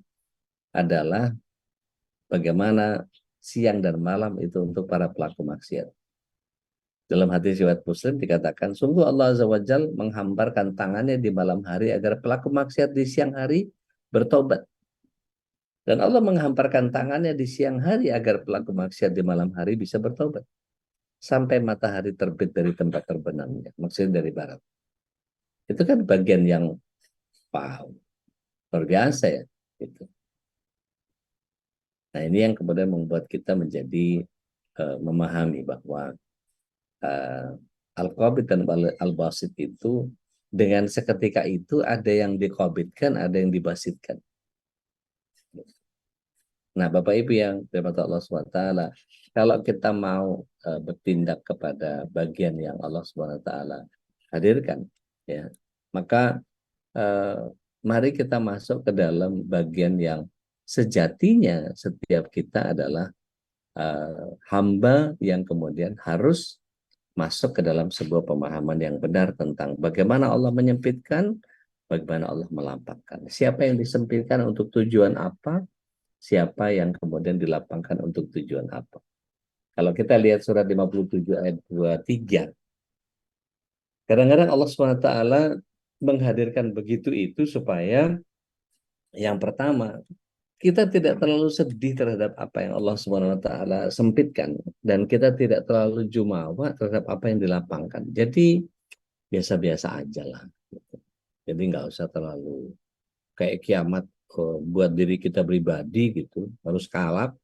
adalah bagaimana siang dan malam itu untuk para pelaku maksiat. Dalam hadis riwayat Muslim dikatakan, sungguh Allah Azza wa Jal menghamparkan tangannya di malam hari agar pelaku maksiat di siang hari bertobat. Dan Allah menghamparkan tangannya di siang hari agar pelaku maksiat di malam hari bisa bertobat. Sampai matahari terbit dari tempat terbenamnya, maksudnya dari barat. Itu kan bagian yang wow, luar biasa ya. Gitu. Nah, ini yang kemudian membuat kita menjadi memahami bahwa uh, al-qabid dan al-basit itu dengan seketika itu ada yang dikabidkan, ada yang dibasitkan. Nah, Bapak Ibu yang dirahmati Allah SWT, kalau kita mau bertindak kepada bagian yang Allah SWT hadirkan, ya, maka mari kita masuk ke dalam bagian yang sejatinya setiap kita adalah hamba yang kemudian harus masuk ke dalam sebuah pemahaman yang benar tentang bagaimana Allah menyempitkan, bagaimana Allah melampangkan. Siapa yang disempitkan untuk tujuan apa, siapa yang kemudian dilapangkan untuk tujuan apa. Kalau kita lihat surat 57 ayat 23, kadang-kadang Allah SWT menghadirkan begitu itu supaya yang pertama, kita tidak terlalu sedih terhadap apa yang Allah SWT sempitkan, dan kita tidak terlalu jumawa terhadap apa yang dilapangkan. Jadi biasa-biasa aja lah. Jadi nggak usah terlalu kayak kiamat buat diri kita pribadi gitu, harus kalap.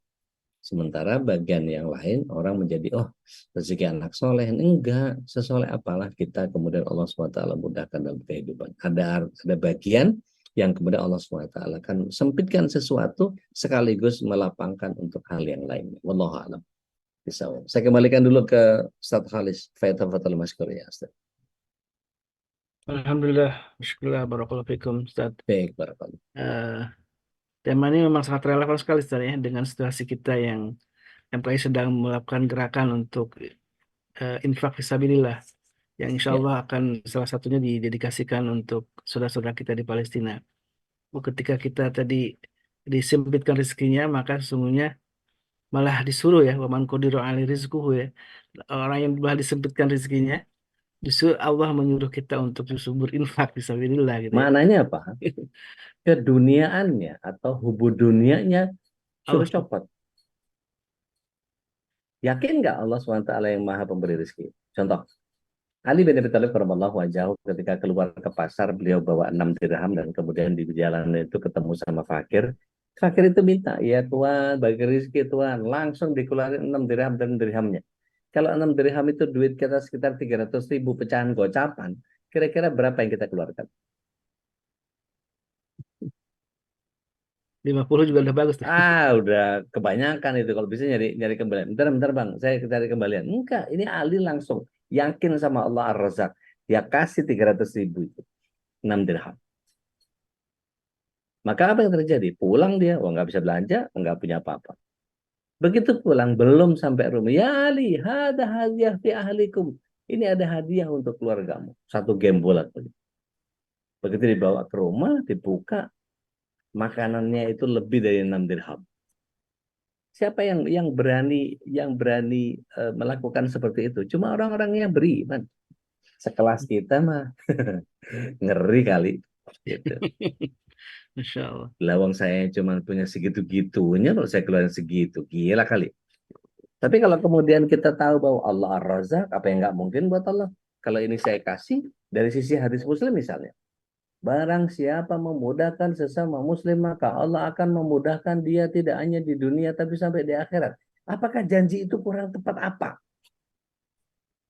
Sementara bagian yang lain orang menjadi, oh rezeki anak soleh. Enggak, sesoleh apalah kita kemudian Allah SWT mudahkan dalam kehidupan. Ada bagian yang kemudian Allah SWT akan sempitkan sesuatu sekaligus melapangkan untuk hal yang lain. Wallahu a'lam. Saya kembalikan dulu ke Ustaz Khalis. Fatal Masykur ya Ustaz. Alhamdulillah, syukurlah, barakallahu fikum, Ustaz. Baik, barakallah. Tema ini memang sangat relevan sekali, Ustaz, ya, dengan situasi kita yang MPI sedang melakukan gerakan untuk infak fisabilillah, yang insya Ya. Allah akan salah satunya didedikasikan untuk saudara-saudara kita di Palestina. Ketika kita tadi disempitkan rezekinya, maka sesungguhnya malah disuruh ya, waman qudira alaihi rizquhu ya. Orang yang malah disempitkan rezekinya, justru Allah menyuruh kita untuk justru berinfak fisabilillah gitu ya. Maknanya apa? Keduniaannya atau hubud dunianya suruh Allah. copot. Yakin nggak Allah SWT yang maha pemberi rezeki? Contoh, Ali bin Abi Thalib karamallahu wajhahu ketika keluar ke pasar, beliau bawa 6 dirham dan kemudian di jalan itu ketemu sama fakir. Fakir itu minta, ya Tuhan, bagi rezeki Tuhan. Langsung dikeluarin 6 dirham dan dirhamnya. Kalau 6 dirham itu duit kita sekitar 300.000 pecahan gocapan, kira-kira berapa yang kita keluarkan? 50 juga udah bagus tuh. Udah kebanyakan itu. Kalau bisa nyari nyari kembalian. Bentar bang, saya cari kembalian. Enggak, ini Ali langsung yakin sama Allah Ar-Razak. Dia kasih 300.000 itu, 6 dirham. Maka apa yang terjadi? Pulang dia, nggak bisa belanja, nggak punya apa-apa. Begitu pulang, belum sampai rumah. Ya Ali, ada hadiah fi ahlikum. Ini ada hadiah untuk keluargamu. Satu gembolan. Begitu dibawa ke rumah, dibuka, makanannya itu lebih dari 6 dirham. Siapa yang berani melakukan seperti itu? Cuma orang-orang yang beriman. Sekelas kita mah ngeri kali. Gitu. Masya Allah. Lawang saya cuma punya segitu-gitunya, kalau saya keluarin segitu, gila kali. Tapi kalau kemudian kita tahu bahwa Allah Ar-Razzaq, apa yang nggak mungkin buat Allah? Kalau ini saya kasih dari sisi hadis Muslim misalnya. Barang siapa memudahkan sesama muslim, maka Allah akan memudahkan dia tidak hanya di dunia, tapi sampai di akhirat. Apakah janji itu kurang tepat apa?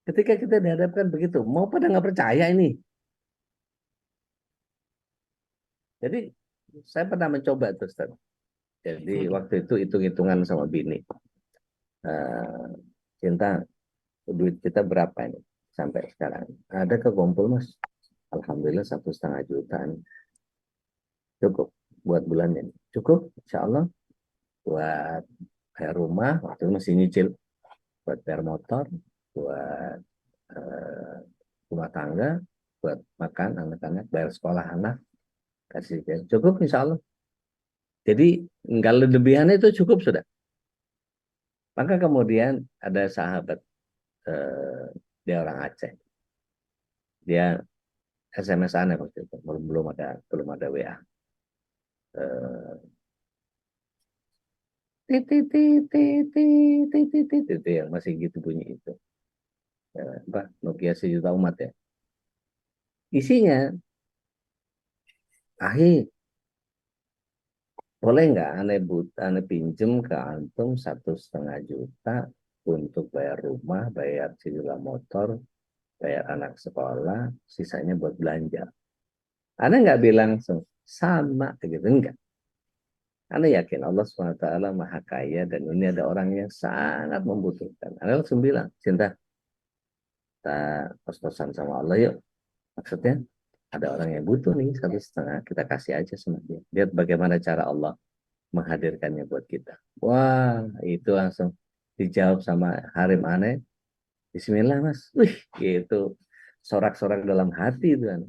Ketika kita dihadapkan begitu, mau pada nggak percaya ini? Jadi, saya pernah mencoba itu, Ustaz. Jadi, waktu itu hitung-hitungan sama bini. Cinta, duit kita berapa ini? Sampai sekarang. Ada kekumpul, Mas. Alhamdulillah 1,5 jutaan. Cukup buat bulan ini. Cukup, insya Allah. Buat bayar rumah, waktu itu masih nyicil. Buat bayar motor, buat rumah tangga, buat makan anak-anak, bayar sekolah anak, kasih cukup insya Allah. Jadi nggak lebihannya itu cukup sudah. Maka kemudian ada sahabat, dia orang Aceh, dia SMS aneh waktu itu, belum ada WA. Itu yang masih gitu bunyi itu. Nokia 1 juta umat ya. Isinya, akhir boleh nggak aneh pinjem ke antum 1,5 juta untuk bayar rumah, bayar cicilan motor, bayar anak sekolah, sisanya buat belanja. Aneh nggak bilang langsung sama gitu, enggak. Aneh yakin Allah SWT Maha Kaya dan ini ada orang yang sangat membutuhkan. Aneh langsung bilang, cinta, kita kos-kosan sama Allah yuk. Maksudnya ada orang yang butuh nih 1,5, kita kasih aja sama dia. Lihat bagaimana cara Allah menghadirkannya buat kita. Wah, itu langsung dijawab sama Harim Aneh. Bismillah mas. Wih, itu sorak-sorak dalam hati itu kan.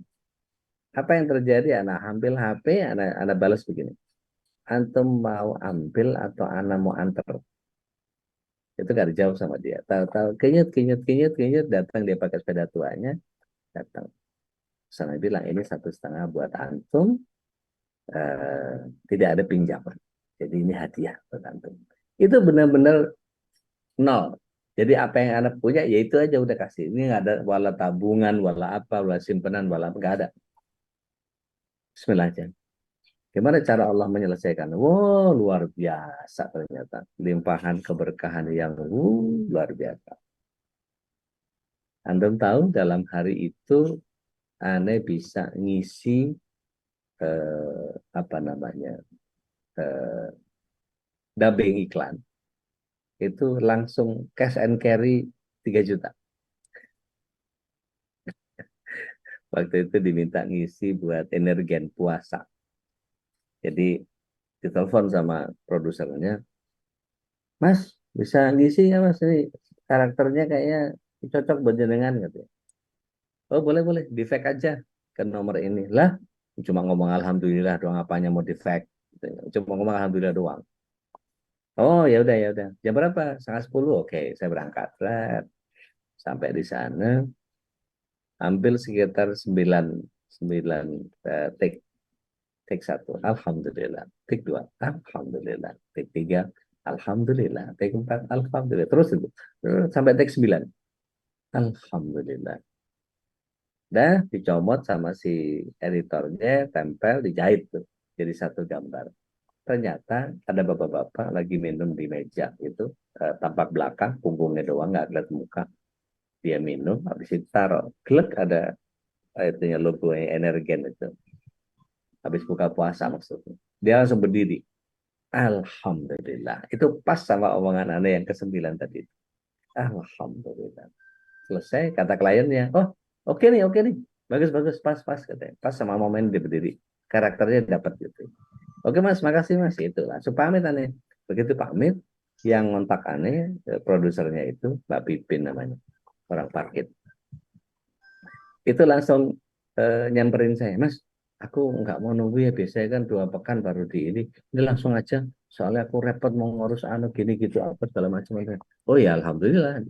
Apa yang terjadi? Anak ambil HP, anak balas begini. Antum mau ambil atau anak mau antar? Itu gak dijawab sama dia. Tahu-tahu kenyut, datang dia pakai sepeda tuanya, datang. Sana bilang ini 1,5 buat antum, eh, tidak ada pinjaman. Jadi ini hadiah buat antum. Itu benar-benar nol. Jadi apa yang anak punya, ya itu aja udah kasih. Ini nggak ada wala tabungan, wala apa, wala simpenan, wala apa, nggak ada. Bismillah aja. Gimana cara Allah menyelesaikan? Wow, luar biasa ternyata. Limpahan keberkahan yang luar biasa. Anda tahu dalam hari itu Anda bisa ngisi apa namanya dubbing iklan itu langsung cash and carry 3 juta. Waktu itu diminta ngisi buat energen puasa. Jadi ditelepon sama produsernya, Mas bisa ngisi ya Mas, ini karakternya kayaknya cocok buat jenengan gitu. Oh boleh di fake aja ke nomor ini lah. Cuma ngomong alhamdulillah doang, apanya mau di fake. Cuma ngomong alhamdulillah doang. Oh ya udah. Jam berapa? 9:30. Oke, saya berangkat. Sampai di sana ambil sekitar 9 take. Take 1, alhamdulillah. Take 2, alhamdulillah. Take 3, alhamdulillah. Take 4, alhamdulillah. Terus itu sampai take 9, alhamdulillah. Dah dicomot sama si editornya, tempel, dijahit tuh jadi satu gambar. Ternyata ada bapak-bapak lagi minum di meja itu, tampak belakang, punggungnya doang, nggak kelihatan muka. Dia minum, habis itu taruh, klek ada itunya logo Energen itu. Habis buka puasa maksudnya. Dia langsung berdiri. Alhamdulillah. Itu pas sama omongan Anda yang ke-9 tadi. Alhamdulillah. Selesai, kata kliennya, oh oke nih. Bagus, pas, katanya. Pas sama momen dia berdiri. Karakternya dapat gitu. Oke mas, makasih mas. Itu langsung pamit aneh. Begitu pamit, yang ngontak aneh, produsernya itu, Mbak Pipin namanya. Orang parkir. Itu langsung nyamperin saya, mas, aku nggak mau nunggu ya, biasanya kan 2 pekan baru ini langsung aja, soalnya aku repot mau ngurus anu gini gitu apa segala macam. Oh ya alhamdulillah,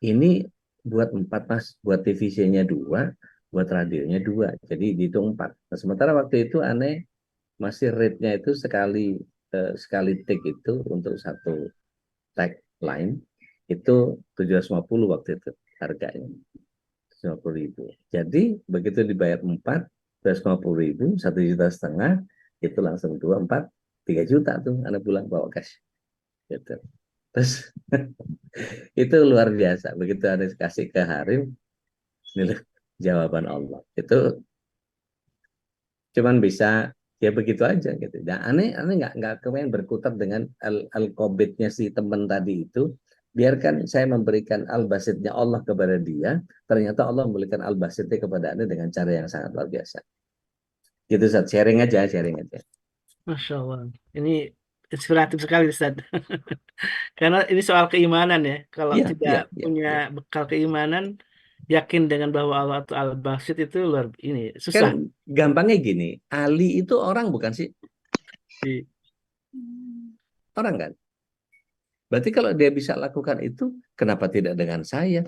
ini buat 4 mas, buat TVC-nya 2, buat radionya 2, jadi dihitung 4. Nah, sementara waktu itu aneh masih rate-nya itu sekali take itu untuk satu tagline itu 750 waktu itu harganya. 50.000. Jadi begitu dibayar 450.000, 1,5 juta, itu langsung 2, 4, 3 juta tuh anak pulang bawa cash. Gitu. Terus itu luar biasa. Begitu ada kasih ke Harim, ini jawaban Allah. Itu cuman bisa ya begitu aja gitu. Dan aneh nggak kemudian berkutat dengan al-qobitnya si teman tadi itu. Biarkan saya memberikan al-basitnya Allah kepada dia, ternyata Allah memberikan al-basitnya kepada Anda dengan cara yang sangat luar biasa. Gitu Ustaz, sharing aja. Masya Allah. Ini inspiratif sekali, Ustaz. Karena ini soal keimanan ya. Kalau Iya, tidak iya, iya, punya iya. bekal keimanan, yakin dengan bahwa Allah itu Al-Basit itu ini Kan susah. gampangnya gini, Ali itu orang bukan sih? Di- Orang kan? Berarti kalau dia bisa lakukan itu, kenapa tidak dengan saya?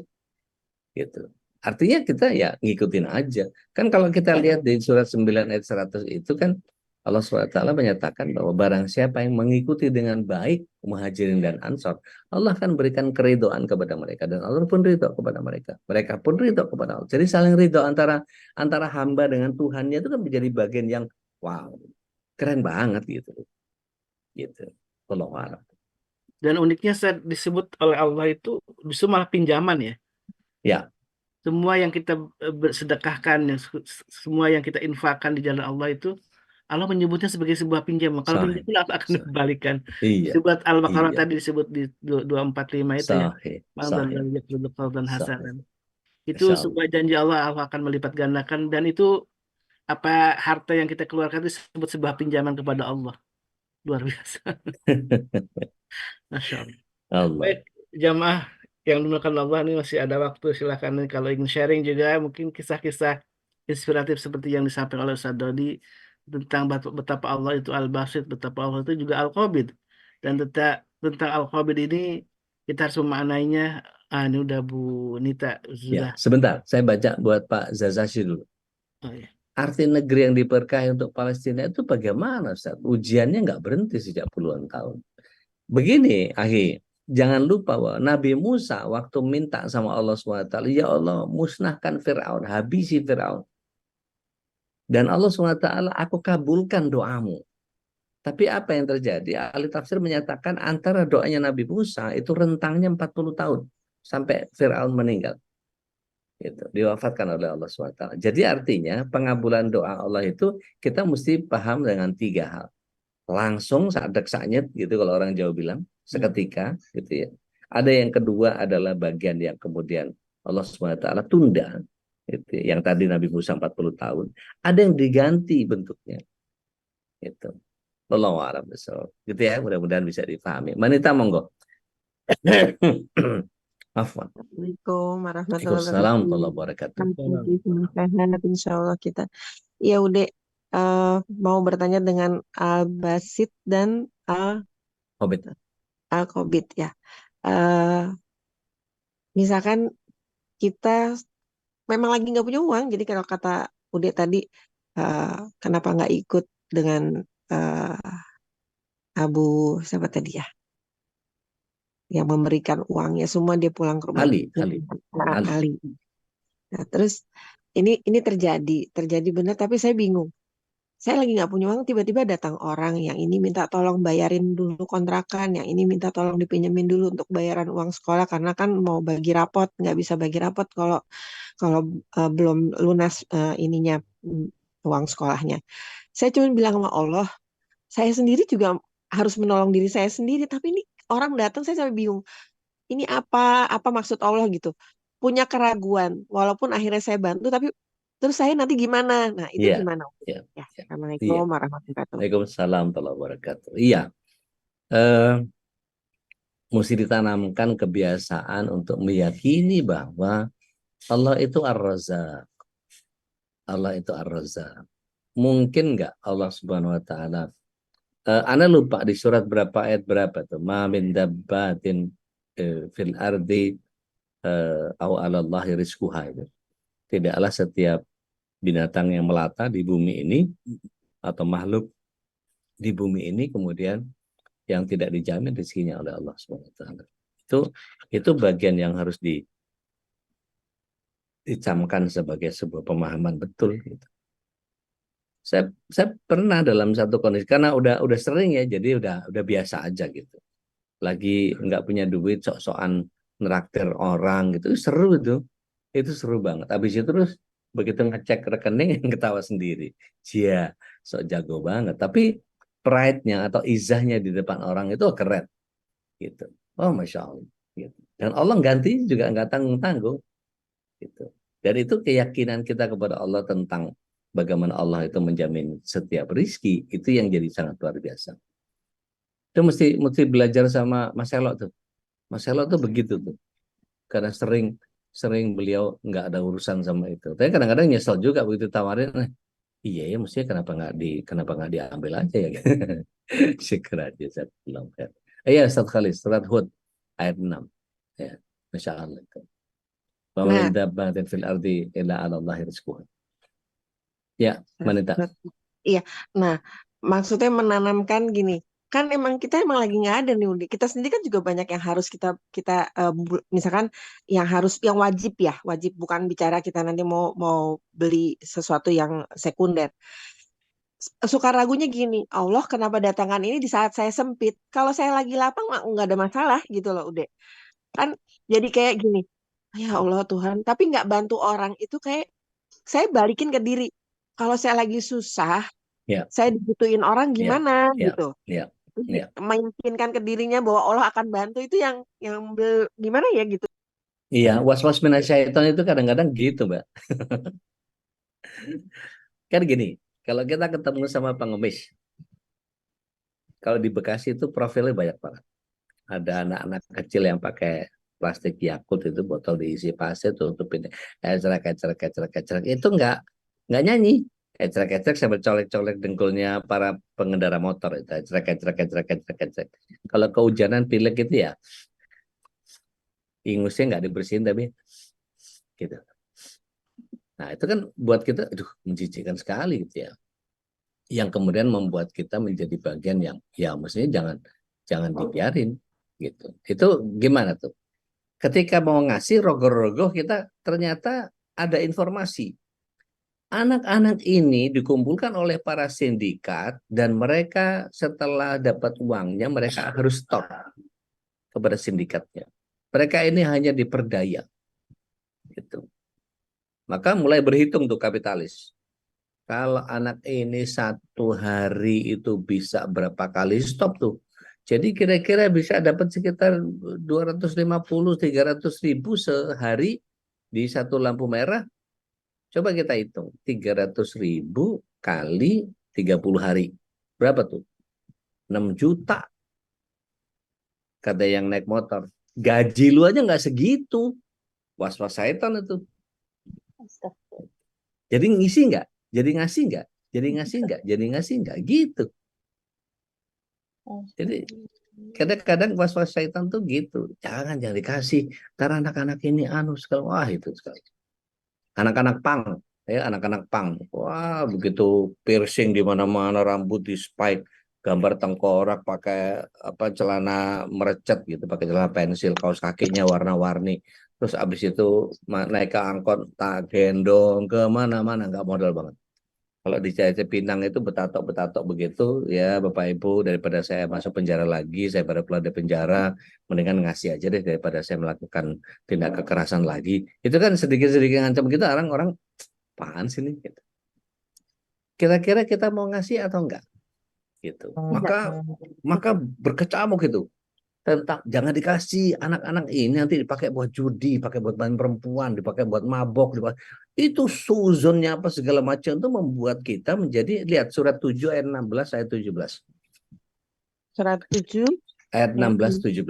Gitu. Artinya kita ya ngikutin aja. Kan kalau kita lihat di surat 9 ayat 100 itu kan Allah SWT menyatakan bahwa barang siapa yang mengikuti dengan baik Muhajirin dan Ansor, Allah akan berikan keridhaan kepada mereka dan Allah pun ridho kepada mereka. Mereka pun ridho kepada Allah. Jadi saling ridho antara hamba dengan Tuhannya itu kan menjadi bagian yang wow, keren banget gitu. gitu. Wallahu a'lam. Dan uniknya saat disebut oleh Allah itu justru malah pinjaman ya. Ya, Semua yang kita bersedekahkan, semua yang kita infakkan di jalan Allah itu Allah menyebutnya sebagai sebuah pinjaman. Kalau sahih. pinjam Allah akan Sahih. dikembalikan. Iya, Disebut Al-Baqarah iya. tadi disebut di 245 itu ya. Sahih, Ma'dzal sahih, dzalika dan sahih. hasanan. Itu Masya Allah. sebuah janji Allah, Allah akan melipat gandakan dan itu apa harta yang kita keluarkan itu disebut sebuah pinjaman kepada Allah. Luar biasa. Masya Allah. Allah. Baik, jamaah yang dimuliakan Allah ini masih ada waktu. Silakan nih kalau ingin sharing juga mungkin kisah-kisah inspiratif seperti yang disampaikan oleh Ustaz Dodi tentang betapa Allah itu Al-Basit, betapa Allah itu juga Al-Qabid. Dan tentang Al-Qabid ini kita harus memaknainya. Ah, ini udah Bu Nita Ya, sudah. sebentar. Saya baca buat Pak Zazashi dulu. Oh, ya. Arti negeri yang diberkahi untuk Palestina itu bagaimana, Ustaz? Ujiannya nggak berhenti sejak puluhan tahun. Begini, Akhi, jangan lupa bahwa Nabi Musa waktu minta sama Allah SWT, ya Allah, musnahkan Fir'aun, habisi Fir'aun. Dan Allah SWT, aku kabulkan doamu. Tapi apa yang terjadi? Ahli tafsir menyatakan antara doanya Nabi Musa itu rentangnya 40 tahun. Sampai Fir'aun meninggal. Itu diwafatkan oleh Allah SWT. Jadi artinya pengabulan doa Allah itu kita mesti paham dengan 3 hal. Langsung saat deksanya gitu kalau orang Jawa bilang seketika gitu ya. Ada yang kedua adalah bagian yang kemudian Allah SWT tunda gitu, yang tadi Nabi Musa 40 tahun. Ada yang diganti bentuknya itu. Wallahu a'lam bishawab. Gitu ya, mudah-mudahan bisa dipahami. Manita monggo. Afwan. Assalamualaikum warahmatullahi Waalaikumsalam wabarakatuh. warahmatullahi wabarakatuh. Pagi sehat, insya Allah kita. Ya udah mau bertanya dengan Al-Basit dan Hobbit. Al-Qabid ya. Eh, Misalkan kita memang lagi nggak punya uang, jadi kalau kata Ude tadi, kenapa nggak ikut dengan Abu siapa tadi ya, yang memberikan uangnya semua dia pulang ke rumah. Ali. Ali. Nah, terus ini terjadi benar, tapi saya bingung. Saya lagi nggak punya uang, tiba-tiba datang orang yang ini minta tolong bayarin dulu kontrakan, yang ini minta tolong dipinjemin dulu untuk bayaran uang sekolah karena kan mau bagi rapot, nggak bisa bagi rapot kalau kalau belum lunas ininya uang sekolahnya. Saya cuma bilang sama Allah, saya sendiri juga harus menolong diri saya sendiri, tapi ini orang datang saya sampai bingung. Ini apa maksud Allah gitu? Punya keraguan, walaupun akhirnya saya bantu, tapi terus saya nanti gimana? Nah, itu Iya. gimana? Iya. Ya, Iya. Assalamualaikum warahmatullahi wabarakatuh. Waalaikumsalam warahmatullahi wabarakatuh. Iya. Mesti ditanamkan kebiasaan untuk meyakini bahwa Allah itu Ar-Razzaq. Allah itu Ar-Razzaq. Mungkin nggak Allah Subhanahu wa taala? Ana lupa di surat berapa ayat berapa tuh. Ma min dabbatin fil ardi au 'alallahi rizquha itu. Tidaklah setiap binatang yang melata di bumi ini atau makhluk di bumi ini kemudian yang tidak dijamin rezekinya oleh Allah Subhanahu wa taala. Itu bagian yang harus dicamkan sebagai sebuah pemahaman betul gitu. Saya pernah dalam satu kondisi karena udah sering ya, jadi udah biasa aja gitu. Lagi nggak punya duit, sok-sokan neraktir orang gitu, seru itu seru banget. Habis itu terus begitu ngecek rekening ketawa sendiri, dia sok jago banget. Tapi pride-nya atau izahnya di depan orang itu keren gitu. Oh masya Allah. Gitu. Dan Allah ganti juga nggak tanggung-tanggung gitu. Dan itu keyakinan kita kepada Allah tentang bagaimana Allah itu menjamin setiap rizki, itu yang jadi sangat luar biasa. Itu mesti belajar sama Mas Elo tuh. Mas Elo tuh begitu tuh. Karena sering beliau nggak ada urusan sama itu. Tapi kadang-kadang nyesel juga begitu tawarin. Iya ya, mestinya kenapa nggak diambil aja ya? Segera aja saya bilang. Iya Ustaz Khalis, surat Hud ayat 6. Ya, Masya Allah. Wa Nah, min dabbatin fil ardi illa 'ala Allahi rizquha. Ya, Manita. iya. Nah, maksudnya menanamkan gini, kan kita emang lagi nggak ada nih Udi. Kita sendiri kan juga banyak yang harus kita kita misalkan yang wajib bukan bicara kita nanti mau beli sesuatu yang sekunder. suka ragunya gini, Allah kenapa datangkan ini di saat saya sempit? Kalau saya lagi lapang mah nggak ada masalah gitu loh, udah. Kan jadi kayak gini, ya Allah Tuhan, tapi nggak bantu orang itu kayak saya balikin ke diri. Kalau saya lagi susah, Ya, saya dibutuhin orang ya, gimana ya, gitu. ya, ya. Meyakinkan ke dirinya bahwa Allah akan bantu itu gimana ya gitu. Iya, was-was minasyaiton itu kadang-kadang gitu, Mbak. Kan gini, kalau kita ketemu sama pengemis, kalau di Bekasi itu profilnya banyak banget. Ada anak-anak kecil yang pakai plastik Yakult itu botol diisi pasir tutupin ecrek ecrek ecrek ecrek itu nggak nyanyi ecrek ecrek sambil colek-colek dengkulnya para pengendara motor itu ecrek ecrek ecrek ecrek ecrek. Kalau kehujanan pilek gitu ya ingusnya nggak dibersihin tapi gitu. Nah itu kan buat kita aduh menjijikkan sekali gitu ya, yang kemudian membuat kita menjadi bagian yang ya mestinya jangan jangan dibiarin gitu. Itu gimana tuh? Ketika mau ngasih rogoh-rogoh kita ternyata ada informasi. Anak-anak ini dikumpulkan oleh para sindikat dan mereka setelah dapat uangnya mereka harus store kepada sindikatnya. Mereka ini hanya diperdaya. Gitu. Maka mulai berhitung tuh kapitalis. Kalau anak ini satu hari itu bisa berapa kali stop tuh. Jadi kira-kira bisa dapat sekitar 250-300 ribu sehari di satu lampu merah. Coba kita hitung, 300 ribu kali 30 hari. Berapa tuh? 6 juta, kata yang naik motor. Gaji lu aja nggak segitu. Was-was syaitan itu. Jadi ngisi nggak? Jadi ngasih nggak? Jadi ngasih nggak? Jadi ngasih nggak? Gitu. Jadi kadang-kadang was-was syaitan tuh gitu. Jangan dikasih. Ntar anak-anak ini anu sekali. Wah itu sekali. Anak-anak pang. Ya, anak-anak pang. Wah, begitu piercing di mana-mana, rambut di spike, gambar tengkorak, pakai apa celana merecet gitu, pakai celana pensil, kaos kakinya warna-warni. Terus abis itu naik ke angkot, tak gendong ke mana-mana, nggak modal banget. Kalau di CIC Pinang itu betatok-betatok begitu, ya Bapak Ibu, daripada saya masuk penjara lagi, saya baru keluar dari penjara, mendingan ngasih aja deh daripada saya melakukan tindak kekerasan lagi. Itu kan sedikit-sedikit ngancam kita, orang-orang apaan sih nih? Gitu. Kira-kira kita mau ngasih atau enggak? Gitu. Maka berkecamuk itu tentang jangan dikasih anak-anak ini nanti dipakai buat judi, dipakai buat main perempuan, dipakai buat mabok, itu suzonnya apa segala macam itu membuat kita menjadi lihat surat 7 ayat 16 ayat 17. Surat 7 Ayat 16 17.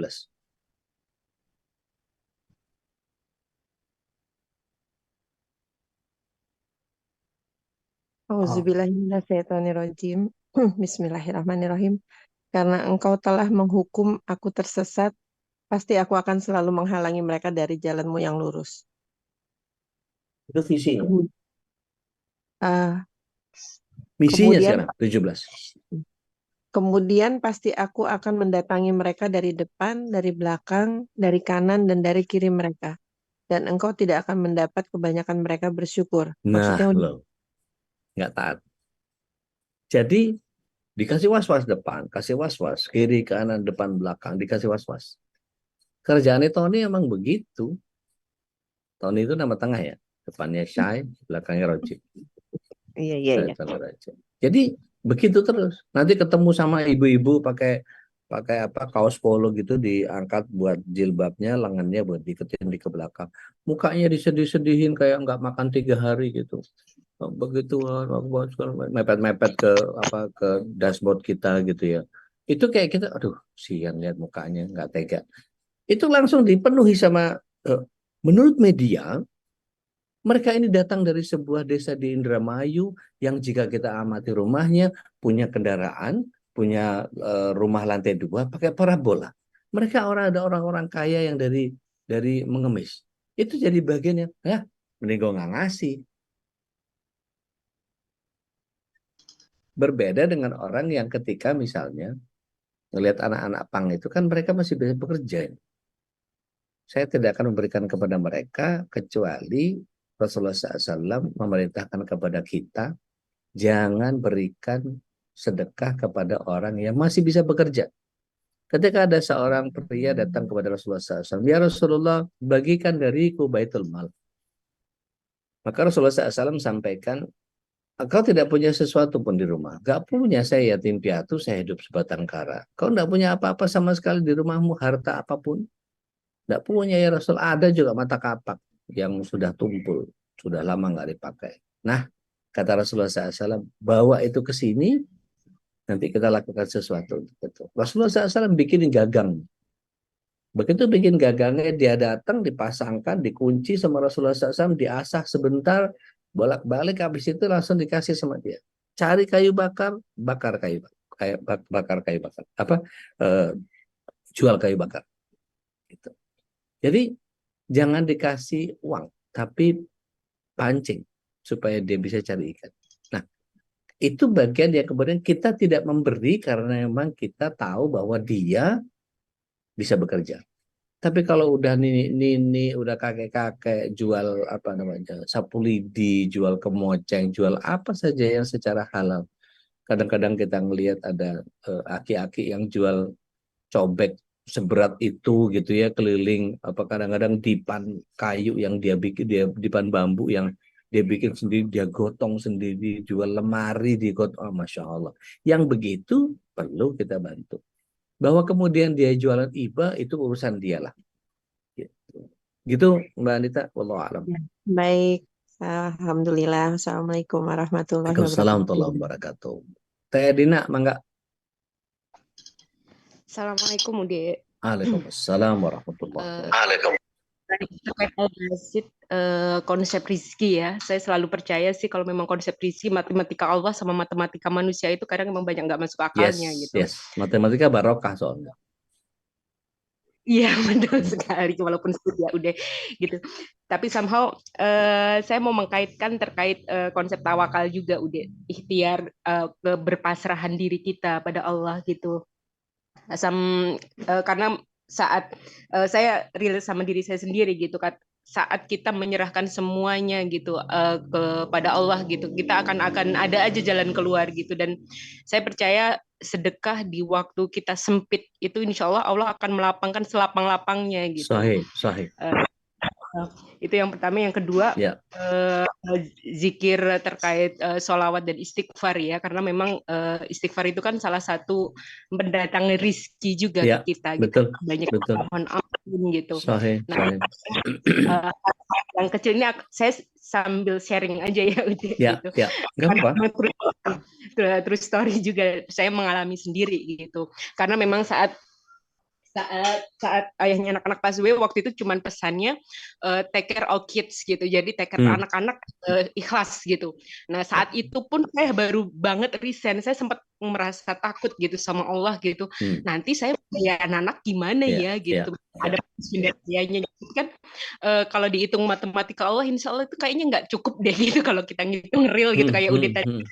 Auzubillahiminasyaitonirrajim. Bismillahirrahmanirrahim. Karena engkau telah menghukum aku tersesat, pasti aku akan selalu menghalangi mereka dari jalanmu yang lurus. Itu visinya. Ah, Misinya kemudian sekarang 17. kemudian pasti aku akan mendatangi mereka dari depan, dari belakang, dari kanan, dan dari kiri mereka. Dan engkau tidak akan mendapat kebanyakan mereka bersyukur. Nah, Maksudnya, lo nggak taat. Jadi dikasih was-was depan, kasih was-was kiri, kanan, depan, belakang, dikasih was-was. Kerjaan Tony emang begitu. Tony itu nama tengah ya. Depannya Syai, belakangnya Roji. iya, iya, iya. Jadi begitu terus. Nanti ketemu sama ibu-ibu pakai pakai apa kaos polo gitu diangkat buat jilbabnya, lengannya buat diketin di ke belakang. Mukanya disedih-sedihin kayak nggak makan 3 hari gitu. Begitu mepet-mepet ke apa ke dashboard kita gitu ya. Itu kayak kita, aduh, sian lihat mukanya nggak tega. Itu langsung dipenuhi sama menurut media. Mereka ini datang dari sebuah desa di Indramayu yang jika kita amati rumahnya punya kendaraan, punya rumah lantai 2 pakai parabola. Mereka ada orang-orang kaya yang dari mengemis. Itu jadi bagian yang ya mending gue nggak ngasih. Berbeda dengan orang yang ketika misalnya ngelihat anak-anak pang itu kan mereka masih bisa bekerja. Saya tidak akan memberikan kepada mereka kecuali Rasulullah SAW memerintahkan kepada kita jangan berikan sedekah kepada orang yang masih bisa bekerja. Ketika ada seorang pria datang kepada Rasulullah SAW, ya Rasulullah, bagikan dariku baitul mal. Maka Rasulullah SAW sampaikan, kau tidak punya sesuatu pun di rumah. Gak punya, saya yatim piatu, saya hidup sebatang kara. Kau tidak punya apa-apa sama sekali di rumahmu, harta apapun. Tidak punya ya Rasul. Ada juga mata kapak yang sudah tumpul, sudah lama nggak dipakai. Nah, kata Rasulullah SAW, bawa itu ke sini, nanti kita lakukan sesuatu untuk itu. Rasulullah SAW bikin gagang. Begitu bikin gagangnya, dia datang, dipasangkan, dikunci sama Rasulullah SAW, diasah sebentar, bolak-balik, habis itu langsung dikasih sama dia. Cari kayu bakar, bakar kayu bakar. Bakar kayu bakar. Jual kayu bakar. Gitu. Jadi, jangan dikasih uang, tapi pancing, supaya dia bisa cari ikan. Nah, itu bagian yang kemudian kita tidak memberi karena memang kita tahu bahwa dia bisa bekerja. Tapi kalau udah nini, udah kakek-kakek jual apa namanya, sapu lidi, jual kemoceng, jual apa saja yang secara halal. Kadang-kadang kita ngelihat ada aki-aki yang jual cobek seberat itu gitu ya, keliling apa, kadang-kadang dipan kayu yang dia bikin, dia dipan bambu yang dia bikin sendiri, dia gotong sendiri, jual lemari di gotong, Masya Allah. Yang begitu perlu kita bantu. Bahwa kemudian dia jualan iba, itu urusan dia lah. Gitu Mbak Anita, wallahu a'lam. Baik, alhamdulillah. Assalamualaikum warahmatullahi Waalaikumsalam wabarakatuh. warahmatullahi wabarakatuh. Teh Dina, mangga. Assalamualaikum Ude. Waalaikumsalam warahmatullahi wabarakatuh. Terkait Al-Basit, konsep rizki ya, saya selalu percaya sih kalau memang konsep rizki, matematika Allah sama matematika manusia itu kadang memang banyak nggak masuk akalnya gitu. Yes. Matematika barokah soalnya. Iya betul sekali, walaupun sudah udah gitu. Tapi somehow saya mau mengkaitkan terkait konsep tawakal juga udah ikhtiar, berpasrahan diri kita pada Allah gitu. Karena saat saya real sama diri saya sendiri gitu kan, saat kita menyerahkan semuanya gitu kepada Allah gitu, kita akan ada aja jalan keluar gitu. Dan saya percaya sedekah di waktu kita sempit itu insya Allah Allah akan melapangkan selapang-lapangnya gitu. Sahih. Itu yang pertama. Yang kedua, Ya. Zikir terkait sholawat dan istighfar ya, karena memang istighfar itu kan salah satu mendatangkan rizki juga Ya, ke kita betul, gitu. Banyak betul. mohon ampun gitu. Sahih. Yang kecil ini saya sambil sharing aja ya udah gitu. Ya, nggak apa-apa. Terus story juga saya mengalami sendiri gitu. Karena memang saat ayahnya anak-anak Paswe waktu itu cuman pesannya take care all kids gitu, jadi take care anak-anak, ikhlas gitu. Nah saat itu pun saya baru banget resign, saya sempat merasa takut gitu sama Allah gitu, nanti saya bayar anak gimana ya gitu, ada biayanya gitu kan. Kalau dihitung matematika Allah, insya Allah itu kayaknya nggak cukup deh gitu kalau kita ngitung real gitu kayak udah tadi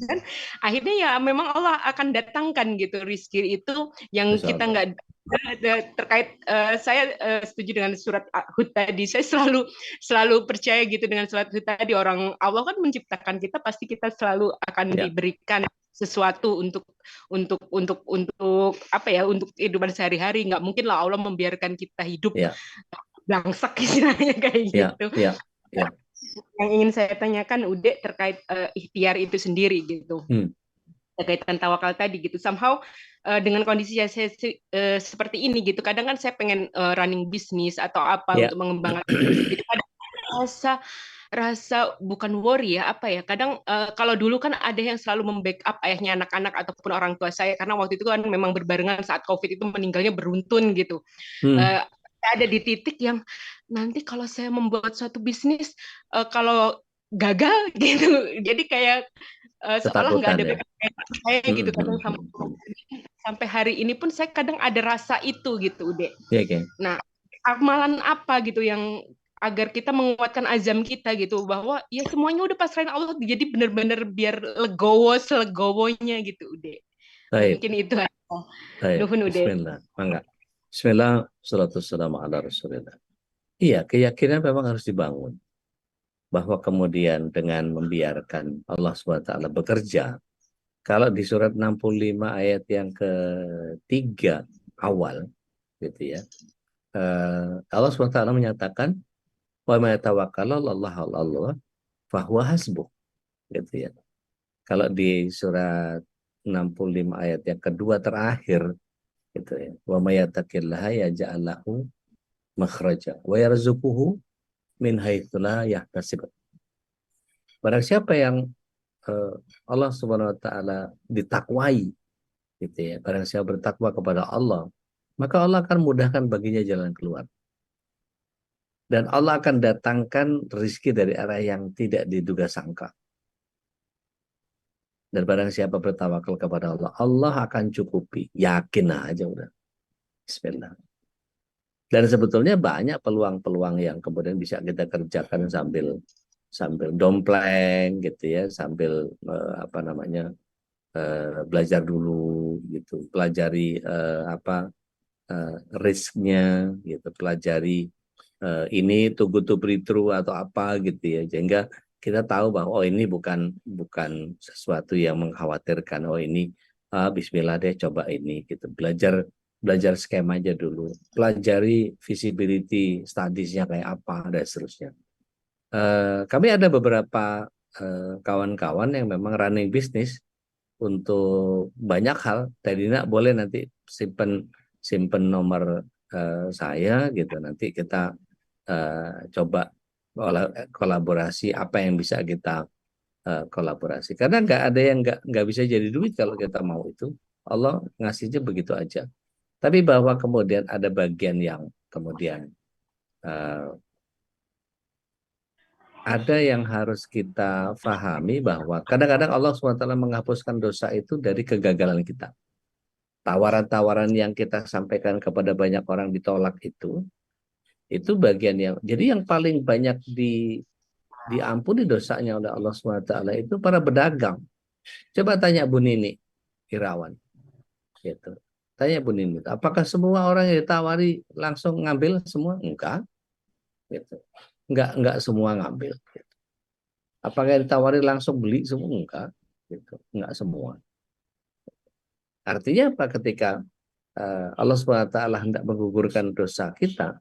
kan. Akhirnya ya memang Allah akan datangkan gitu rizki itu yang kita nggak terkait. Saya setuju dengan surat Hud tadi. Saya selalu percaya gitu dengan surat Hud tadi, orang Allah kan menciptakan kita, pasti kita selalu akan diberikan sesuatu untuk apa ya, untuk kehidupan sehari-hari. Nggak mungkin lah Allah membiarkan kita hidup blangsak istilahnya kayak gitu. Yang ingin saya tanyakan Ude terkait ikhtiar itu sendiri gitu. Terkaitan tawakal tadi gitu. Somehow dengan kondisi saya seperti ini gitu, kadang kan saya pengen running bisnis atau apa untuk mengembangkan bisnis gitu. Kadang rasa bukan worry ya, apa ya, kadang kalau dulu kan ada yang selalu membackup ayahnya anak-anak ataupun orang tua saya, karena waktu itu kan memang berbarengan saat COVID itu meninggalnya beruntun gitu. Ada di titik yang nanti kalau saya membuat suatu bisnis, kalau gagal gitu, jadi kayak seolah nggak ada saya gitu. Kadang sampai hari ini pun saya kadang ada rasa itu gitu, Ude. Nah, amalan apa gitu yang agar kita menguatkan azam kita gitu, bahwa ya semuanya udah pasrahin Allah, jadi benar-benar biar legowo selegowonya gitu, Ude. Mungkin itu aja. Nuhun, Ude. Bismillah, mangga. Bismillah, salatu wassalamu ala Rasulillah. Iya, keyakinan memang harus dibangun. bahwa kemudian dengan membiarkan Allah SWT bekerja, kalau di surat 65 ayat yang ketiga awal, gitu ya, Allah SWT menyatakan, wa may tawakkalallahu Allah fahuwa hasbuh, gitu ya. Kalau di surat 65 ayat yang kedua terakhir, gitu ya, wa may yattaqillaha yaj'al lahu makhraja wa yarzuquhu min haitsu la yahtasib. Barang siapa yang Allah Subhanahu wa taala ditakwai, gitu ya. Barang siapa bertakwa kepada Allah, maka Allah akan mudahkan baginya jalan keluar. Dan Allah akan datangkan rezeki dari arah yang tidak diduga sangka. Dan barang siapa bertawakal kepada Allah, Allah akan cukupi. Yakin aja udah. Bismillah. Dan sebetulnya banyak peluang-peluang yang kemudian bisa kita kerjakan sambil dompleng, gitu ya, sambil belajar dulu, gitu, pelajari risknya, gitu, pelajari ini too good to be true atau apa, gitu ya, sehingga kita tahu bahwa ini bukan sesuatu yang mengkhawatirkan. Ini Bismillah deh, coba ini, gitu, belajar skema aja dulu, pelajari visibility studies-nya kayak apa dan seterusnya. Kami ada beberapa kawan-kawan yang memang running bisnis untuk banyak hal. Tadina boleh nanti simpen nomor saya, gitu, nanti kita coba kolaborasi apa yang bisa kita kolaborasi, karena nggak ada yang nggak bisa jadi duit kalau kita mau. Itu Allah ngasihnya begitu aja. Tapi bahwa kemudian ada bagian yang kemudian ada yang harus kita pahami, bahwa kadang-kadang Allah SWT menghapuskan dosa itu dari kegagalan kita. Tawaran-tawaran yang kita sampaikan kepada banyak orang ditolak itu bagian yang, jadi yang paling banyak diampuni dosanya oleh Allah SWT itu para pedagang. Coba tanya Bu Nini Irawan, gitu. Tanya Bu Nini, apakah semua orang yang ditawari langsung ngambil semua? Enggak, gitu. Enggak semua ngambil. Gitu. Apakah yang ditawari langsung beli semua? Enggak, gitu. Enggak semua. Artinya apa? Ketika Allah SWT hendak menggugurkan dosa kita,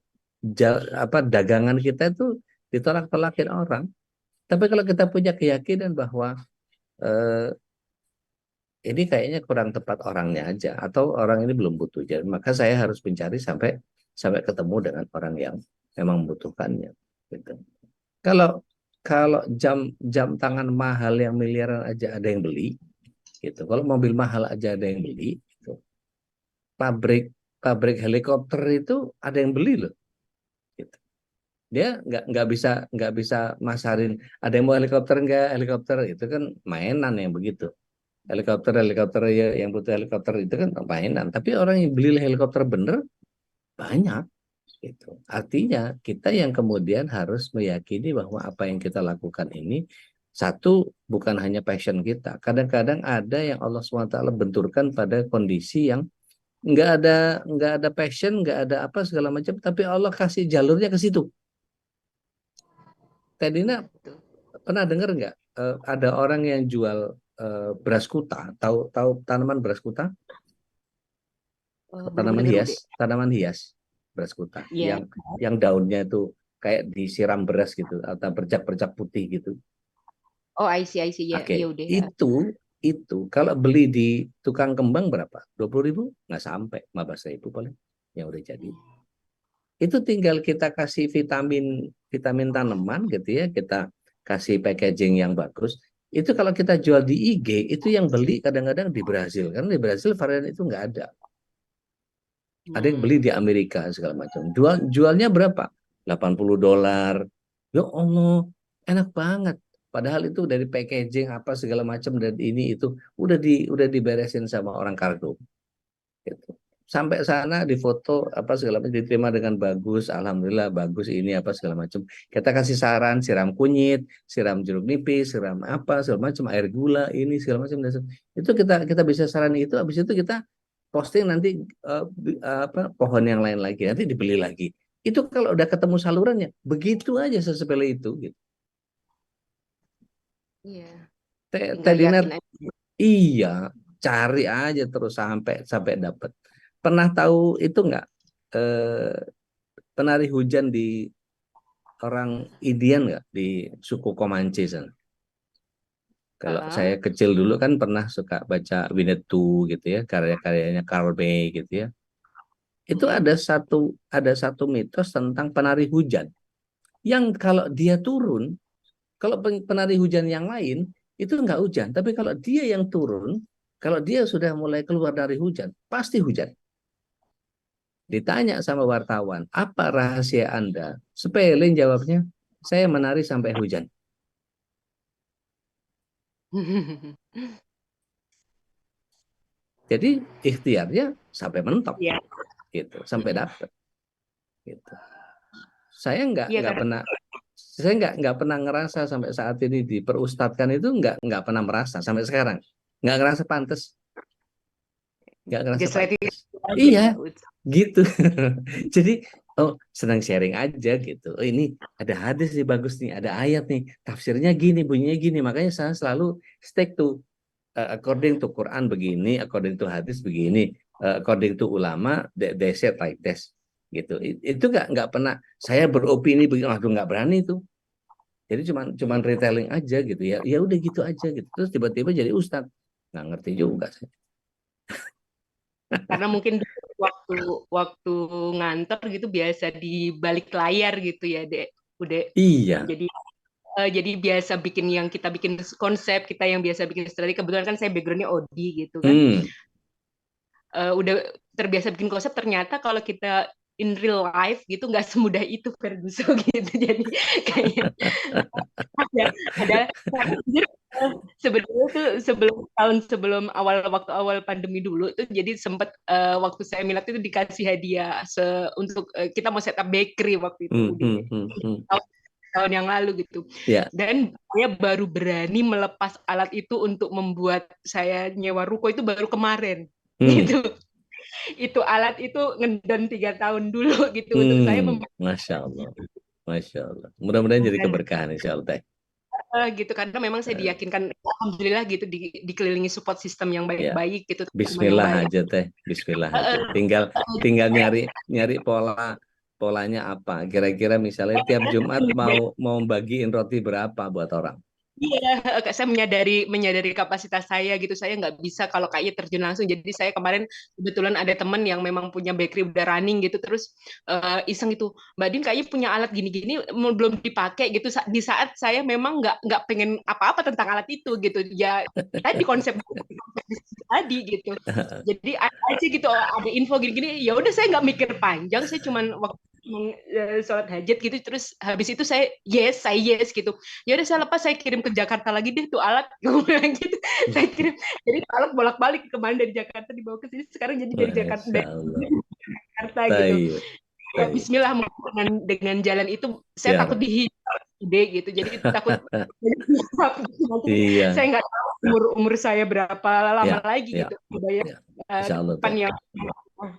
dagangan kita itu ditolak-tolakin orang. Tapi kalau kita punya keyakinan bahwa ini kayaknya kurang tepat orangnya aja, atau orang ini belum butuh, jadi maka saya harus mencari sampai ketemu dengan orang yang memang membutuhkannya, gitu. Kalau jam tangan mahal yang miliaran aja ada yang beli, gitu. Kalau mobil mahal aja ada yang beli, gitu. Pabrik helikopter itu ada yang beli loh, gitu. Dia nggak bisa masarin, ada yang mau helikopter helikopter itu kan mainan yang begitu. Helikopter yang butuh helikopter itu kan mainan, tapi orang yang beli helikopter bener banyak, gitu. Artinya kita yang kemudian harus meyakini bahwa apa yang kita lakukan ini, satu, bukan hanya passion kita. Kadang-kadang ada yang Allah SWT benturkan pada kondisi yang nggak ada passion, nggak ada apa segala macam, tapi Allah kasih jalurnya ke situ. Tadina pernah dengar nggak ada orang yang jual beras kuta? Tahu tanaman beras kuta? Tanaman hias beras kuta. Yeah. Yang daunnya itu kayak disiram beras gitu, atau bercak-bercak putih gitu. Oh, I see ya. Oke. Ya udah. Itu kalau beli di tukang kembang berapa? 20.000? Nggak sampai, 15.000 paling yang udah jadi. Itu tinggal kita kasih vitamin tanaman, gitu ya, kita kasih packaging yang bagus. Itu kalau kita jual di IG, itu yang beli kadang-kadang di Brasil, karena di Brasil varian itu nggak ada. Ada yang beli di Amerika segala macam. Jualnya berapa? $80. Ya Allah, enak banget. Padahal itu dari packaging apa segala macam, dan ini itu udah diberesin sama orang kargo. Gitu. Sampai sana difoto apa segala macam, diterima dengan bagus, alhamdulillah bagus, ini apa segala macam. Kita kasih saran, siram kunyit, siram jeruk nipis, siram apa segala macam, air gula ini segala macam. Itu kita bisa saran itu, habis itu kita posting nanti pohon yang lain lagi, nanti dibeli lagi. Itu kalau udah ketemu salurannya, begitu aja sesepele itu, gitu. Iya, Teh tinggal Dinar, yakin aja. iya, cari aja terus sampai sampai dapat. Pernah tahu itu nggak, eh, penari hujan di orang Indian nggak, di suku Comanche sana? Kalau Heeh. saya kecil dulu kan pernah suka baca Winnetou gitu ya, karya-karyanya Carl May gitu ya. Itu ada satu mitos tentang penari hujan yang kalau dia turun, kalau penari hujan yang lain itu nggak hujan, tapi kalau dia yang turun, kalau dia sudah mulai keluar dari hujan, pasti hujan. Ditanya sama wartawan, apa rahasia Anda? Sepele jawabnya, saya menari sampai hujan. Jadi ikhtiarnya sampai mentok Iya, gitu, sampai dapat gitu. Saya nggak iya nggak karena pernah saya nggak pernah ngerasa sampai saat ini diperustadkan itu, nggak pernah merasa sampai sekarang, nggak ngerasa pantas, nggak ngerasa gaslighting pantas. aja Iya, ya. Uts. gitu. Jadi oh, senang sharing aja gitu. Oh, ini ada hadis nih bagus nih, ada ayat nih, tafsirnya gini, bunyinya gini. Makanya saya selalu stick to according to Quran begini, according to hadis begini, according to ulama they said like this gitu. Itu nggak pernah saya beropini begini, aduh nggak berani itu. Jadi cuman retelling aja gitu ya. Ya udah gitu aja gitu. Terus tiba-tiba jadi ustadz. Nggak ngerti juga sih. Karena mungkin waktu waktu ngantor gitu biasa di balik layar gitu ya, Dek. Udah Iya. jadi biasa bikin yang kita bikin konsep, kita yang biasa bikin strategi. Kebetulan kan saya backgroundnya Odi gitu kan. Hmm. Udah terbiasa bikin konsep, ternyata kalau kita in real life gitu nggak semudah itu Ferguso gitu. Jadi kayak ada sebenarnya tuh sebelum waktu awal pandemi dulu tuh, jadi sempat waktu saya milad itu dikasih hadiah untuk kita mau setup bakery waktu itu tahun yang lalu gitu. Ya. Dan saya baru berani melepas alat itu untuk membuat saya nyewa ruko itu baru kemarin gitu. Itu alat itu ngedon 3 tahun dulu gitu untuk saya Masya Allah. Masya Allah. Mudah-mudahan jadi dan keberkahan insya Allah teh. gitu karena memang saya diyakinkan alhamdulillah gitu dikelilingi support system yang Ya. baik-baik gitu, teman yang Bismillah baik. aja teh. Bismillah aja. Tinggal nyari polanya apa. Kira-kira misalnya tiap Jumat mau bagiin roti berapa buat orang. Iya, saya menyadari kapasitas saya gitu. Saya nggak bisa kalau kayaknya terjun langsung. Jadi saya kemarin kebetulan ada teman yang memang punya bakery udah running gitu. Terus iseng itu, Mbak Din kayaknya punya alat gini-gini belum dipakai gitu. Di saat saya memang nggak pengen apa-apa tentang alat itu gitu. Ya tadi konsep tadi gitu. Jadi ada aja gitu, ada info gini-gini. Ya udah saya nggak mikir panjang. Saya cuman waktu sholat hajat gitu, terus habis itu saya yes gitu. Ya udah saya lepas, saya kirim ke Jakarta lagi deh tuh alat, gue bilang gitu. Saya kirim, jadi alat bolak-balik kemarin dari Jakarta dibawa ke sini, sekarang jadi dari Jakarta gitu. Ya, Bismillah, dengan jalan itu saya takut dihijab gitu, jadi takut nanti saya nggak tahu umur saya berapa lama lagi gitu, bayar depan yang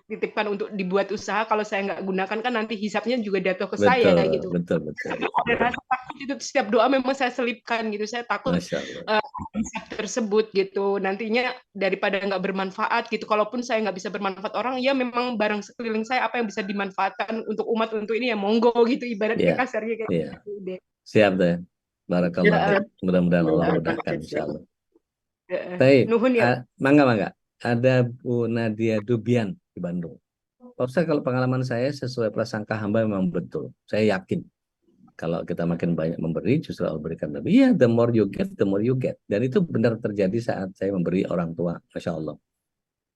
titipkan untuk dibuat usaha, kalau saya nggak gunakan kan nanti hisapnya juga jatuh ke saya gitu. Betul. Ada rasa takut itu, setiap doa memang saya selipkan gitu, saya takut hisap tersebut gitu nantinya daripada nggak bermanfaat gitu. Kalaupun saya nggak bisa bermanfaat orang, ya memang barang sekeliling saya apa yang bisa dimanfaatkan untuk umat, untuk ini ya monggo gitu, ibaratnya kasarnya kayak gitu. Siap deh. Barakallah. Mudah-mudahan Allah mudahkan insyaallah. Nuhun ya. Mangga. Ada Bu Nadia Dubian di Bandung. Pak Ustaz, kalau pengalaman saya sesuai prasangka hamba memang betul. Saya yakin kalau kita makin banyak memberi, justru Allah berikan lebih. Iya, the more you get, the more you get. Dan itu benar terjadi saat saya memberi orang tua. Masya Allah.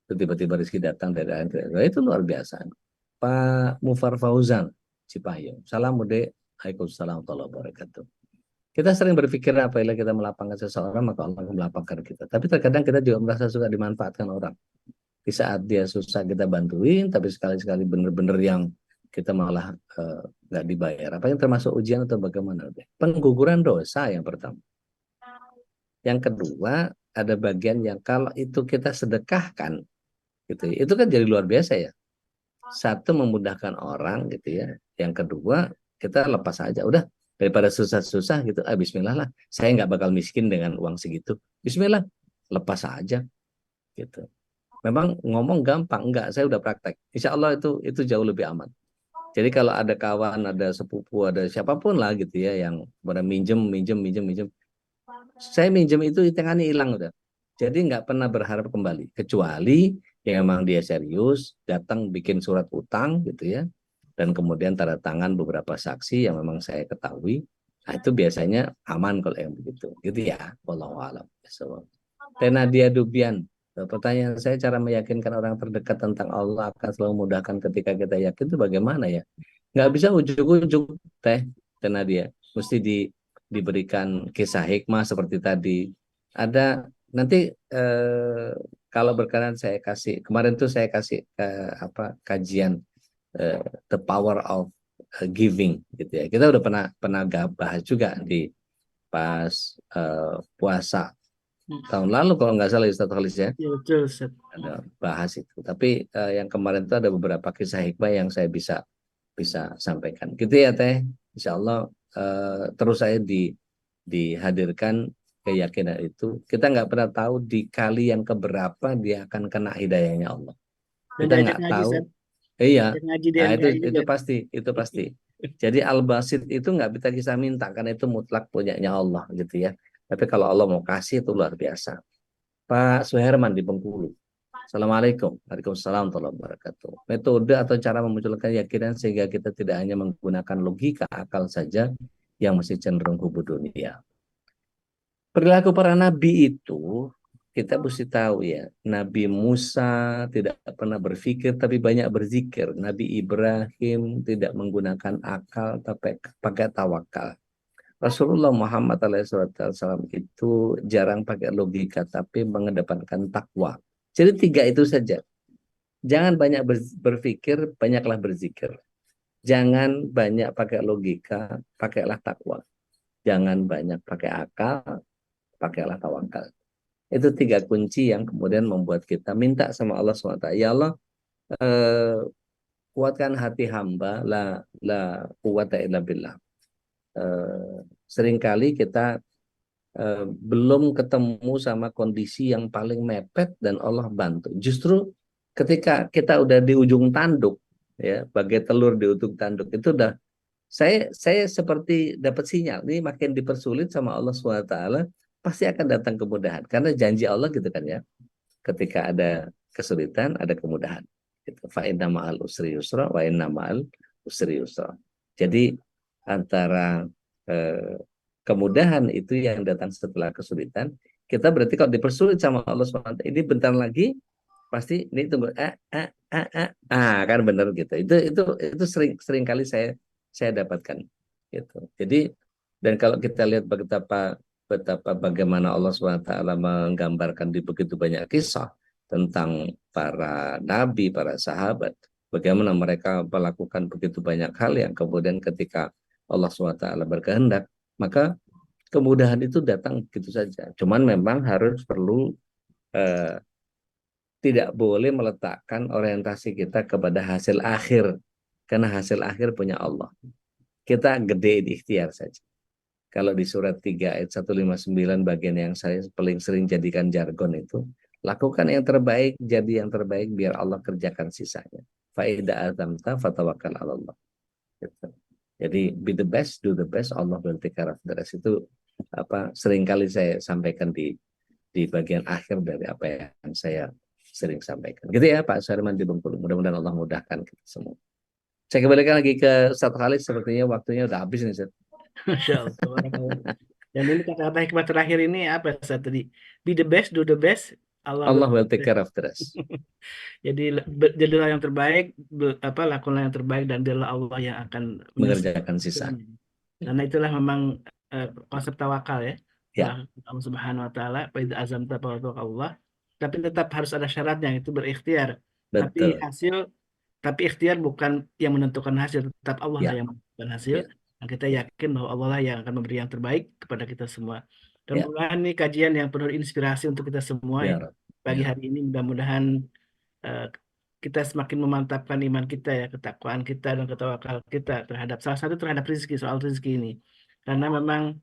Itu tiba-tiba rezeki datang dari akhir. Itu luar biasa. Pak Mufar Fauzan, Cipayung. Salam Bude. Waalaikumsalam warahmatullahi wabarakatuh. Kita sering berpikir apabila kita melapangkan seseorang, maka Allah akan melapangkan kita. Tapi terkadang kita juga merasa suka dimanfaatkan orang. Di saat dia susah kita bantuin, tapi sekali-sekali benar-benar yang kita malah nggak dibayar. Apa yang termasuk ujian atau bagaimana? Pengguguran dosa yang pertama. Yang kedua, ada bagian yang kalau itu kita sedekahkan, gitu, itu kan jadi luar biasa ya. Satu, memudahkan orang gitu ya. Yang kedua, kita lepas aja. Udah, Daripada susah-susah gitu, Bismillah lah. Saya nggak bakal miskin dengan uang segitu. Bismillah, lepas aja gitu. Memang ngomong gampang, enggak, saya udah praktek. Insya Allah itu jauh lebih aman. Jadi kalau ada kawan, ada sepupu, ada siapapun lah gitu ya yang pada minjem, saya minjem itu hitungannya hilang udah. Jadi nggak pernah berharap kembali, kecuali yang memang dia serius, datang bikin surat utang gitu ya, dan kemudian tanda tangan beberapa saksi yang memang saya ketahui. Nah, itu biasanya aman kalau yang begitu, gitu ya. Wallahu a'lam. Tenadia Dubian. Pertanyaan saya, cara meyakinkan orang terdekat tentang Allah akan selalu memudahkan ketika kita yakin itu bagaimana ya? Nggak bisa ujuk-ujuk Tenadia. Mesti diberikan kisah hikmah seperti tadi. Ada nanti kalau berkenan saya kasih, kemarin tuh saya kasih kajian the power of giving gitu ya. Kita udah pernah bahas juga di pas puasa tahun lalu kalau nggak salah Ustaz Khalis ya. Ya, betul, Ustaz. Ada bahas itu. Tapi yang kemarin itu ada beberapa kisah hikmah yang saya bisa sampaikan. Gitu ya Teh. Insya Allah terus saya dihadirkan keyakinan itu. Kita nggak pernah tahu di kali yang keberapa dia akan kena hidayahnya Allah. Dan Kita diajak nggak ngaji, tahu. Ustaz. Iya. Diajak ngaji Nah, DMKI itu juga. pasti. Jadi al-basit itu nggak bisa minta karena itu mutlak punyanya Allah gitu ya. Tapi kalau Allah mau kasih itu luar biasa. Pak Suherman di Bengkulu. Assalamualaikum. Waalaikumsalam warahmatullahi wabarakatuh. Metode atau cara memunculkan keyakinan sehingga kita tidak hanya menggunakan logika akal saja yang masih cenderung kubu dunia. Perilaku para nabi itu kita mesti tahu ya. Nabi Musa tidak pernah berpikir tapi banyak berzikir. Nabi Ibrahim tidak menggunakan akal tapi pakai tawakal. Rasulullah Muhammad SAW itu jarang pakai logika tapi mengedepankan takwa. Jadi 3 itu saja. Jangan banyak berpikir, banyaklah berzikir. Jangan banyak pakai logika, pakailah takwa. Jangan banyak pakai akal, pakailah tawakal. Itu 3 kunci yang kemudian membuat kita minta sama Allah SWT. Ya Allah, kuatkan hati hamba, la quwwata illa billah. Seringkali kita belum ketemu sama kondisi yang paling mepet dan Allah bantu. Justru ketika kita udah di ujung tanduk, ya, bagai telur di ujung tanduk itu udah saya seperti dapat sinyal ini makin dipersulit sama Allah SWT, pasti akan datang kemudahan karena janji Allah gitu kan ya. Ketika ada kesulitan ada kemudahan. Gitu. Fa inna ma'al usri yusra wa inna ma'al usri yusra. Jadi antara kemudahan itu yang datang setelah kesulitan, kita berarti kalau dipersulit sama Allah SWT, ini bentar lagi pasti ini tunggu kan benar gitu. Itu sering kali saya dapatkan gitu. Jadi dan kalau kita lihat betapa bagaimana Allah SWT menggambarkan di begitu banyak kisah tentang para nabi, para sahabat, bagaimana mereka melakukan begitu banyak hal yang kemudian ketika Allah SWT berkehendak, maka kemudahan itu datang gitu saja. Cuman memang harus perlu tidak boleh meletakkan orientasi kita kepada hasil akhir. Karena hasil akhir punya Allah. Kita gede di ikhtiar saja. Kalau di surat 3 ayat 159 bagian yang saya paling sering jadikan jargon itu, lakukan yang terbaik, jadi yang terbaik biar Allah kerjakan sisanya. Fa'idha azamta fatawakkal 'ala Allah. Gitu. Jadi be the best, do the best, Allah will take care of the rest. Itu seringkali saya sampaikan di bagian akhir dari apa yang saya sering sampaikan. Gitu ya Pak Sarman di Bengkulu. Mudah-mudahan Allah mudahkan kita semua. Saya kembalikan lagi ke Ustaz Khalid, sepertinya waktunya udah habis nih Ustaz. Masya Allah. Dan ini kata-kata hikmah terakhir ini apa Ustaz tadi? Be the best, do the best, Allah will take care of the rest. Jadi jadilah yang terbaik, lakukanlah yang terbaik dan biarlah Allah yang akan mengerjakan sisa. Karena itulah memang konsep tawakal ya. Ya. Allah Subhanahu wa taala, fa idza azamta Allah. Tapi tetap harus ada syaratnya, itu berikhtiar. Betul. Tapi ikhtiar bukan yang menentukan hasil, tetap Allah lah yang menentukan hasil. Ya. Dan kita yakin bahwa Allah lah yang akan memberi yang terbaik kepada kita semua. Dan Ya. mudah-mudahan ini kajian yang penuh inspirasi untuk kita semua ya. Pagi hari ini mudah-mudahan kita semakin memantapkan iman kita ya, ketakwaan kita dan ketawakal kita terhadap salah satu terhadap rezeki, soal rezeki ini. karena memang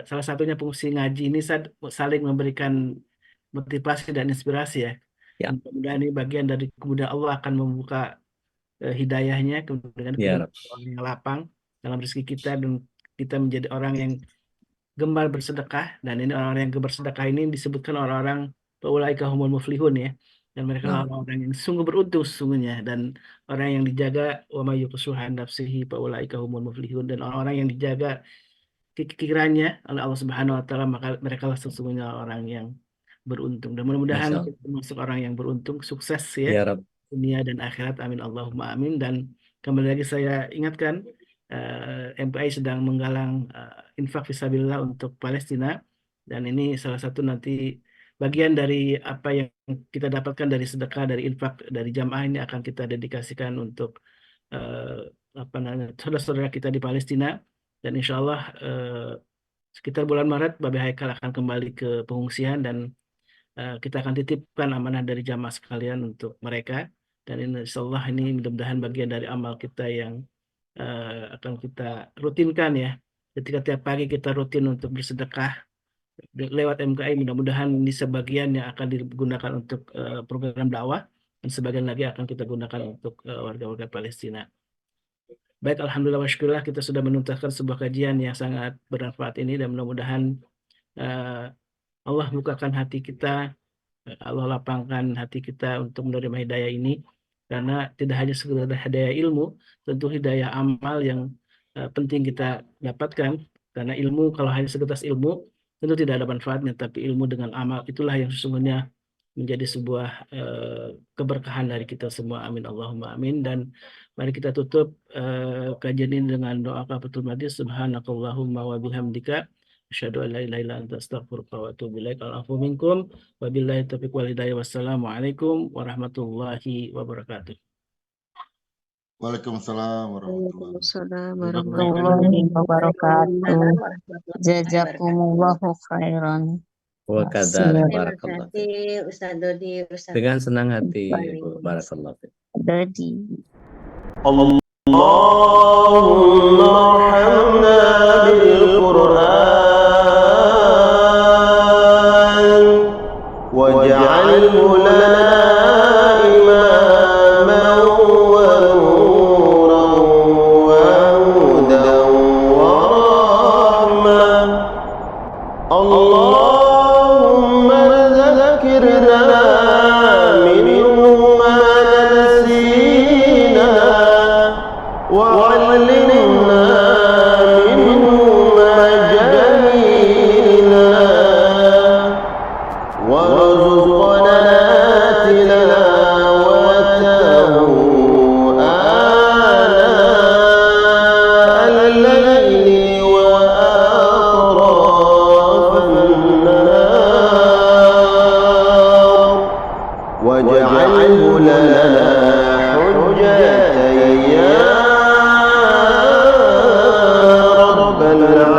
salah satunya fungsi ngaji ini saling memberikan motivasi dan inspirasi ya. Ya. Mudah-mudahan ini bagian dari kemudian Allah akan membuka hidayahnya, kemudian Ya, orang yang lapang dalam rezeki kita, dan kita menjadi orang yang gemar bersedekah. Dan ini orang-orang yang gemar bersedekah ini disebutkan orang-orang faulaika humul muflihun ya, dan mereka Nah. orang-orang yang sungguh beruntung sesungguhnya, dan orang yang dijaga wa may yuqsuhan nafsihi faulaika humul muflihun, dan orang-orang yang dijaga pikirannya oleh Allah Subhanahu wa taala, maka mereka lah sesungguhnya orang yang beruntung. Dan mudah-mudahan Masya Allah. kita termasuk orang yang beruntung, sukses Ya ya, Rab. dunia dan akhirat. Amin Allahumma amin. Dan kembali lagi saya ingatkan, MPI sedang menggalang infak fisabilillah untuk Palestina, dan ini salah satu nanti bagian dari apa yang kita dapatkan dari sedekah, dari infak dari jamaah ini akan kita dedikasikan untuk apa namanya, saudara-saudara kita di Palestina. Dan insya Allah sekitar bulan Maret Babe Haikal akan kembali ke pengungsian, dan kita akan titipkan amanah dari jamaah sekalian untuk mereka. Dan insya Allah ini mudah-mudahan bagian dari amal kita yang akan kita rutinkan ya. Ketika tiap pagi kita rutin untuk bersedekah lewat MKI, mudah-mudahan ini sebagian yang akan digunakan untuk program dakwah, dan sebagian lagi akan kita gunakan untuk warga-warga Palestina. Baik, alhamdulillah wa syukurillah, kita sudah menuntaskan sebuah kajian yang sangat bermanfaat ini, dan mudah-mudahan Allah bukakan hati kita, Allah lapangkan hati kita untuk menerima hidayah ini, karena tidak hanya sekedar hidayah ilmu, tentu hidayah amal yang penting kita dapatkan. Karena ilmu, kalau hanya sebatas ilmu, tentu tidak ada manfaatnya, tapi ilmu dengan amal itulah yang sesungguhnya menjadi sebuah keberkahan dari kita semua. Amin Allahumma amin. Dan mari kita tutup kajian ini dengan doa kafaratul majlis. Subhanakallahumma wa bihamdika asyhadu an la ilaha illa anta astaghfiruka wa atubu ilaik. Al-afwu minkum wa billahi taufiq wal hidayah. Wassalamualaikum warahmatullahi wabarakatuh. Waalaikumsalam warahmatullahi warahmatullahi wabarakatuh. Jazakumullahu khairan. Wa kadzalik. Terima Barakallah. kasih Ustaz Dodi, Ustaz Dengan senang hati, Bu. Barakallah. Dodi. Allahumma arhamna bil Qur'an waj'alhu lana imaman wa nuran wa hudan wa rahmah. Allahumma dzakirna minhu ma nasina وعلمنا منه ما جهلنا وارزقنا تلاوته آناء الليل وأطراف النهار واجعله لنا حجة يا رب العالمين.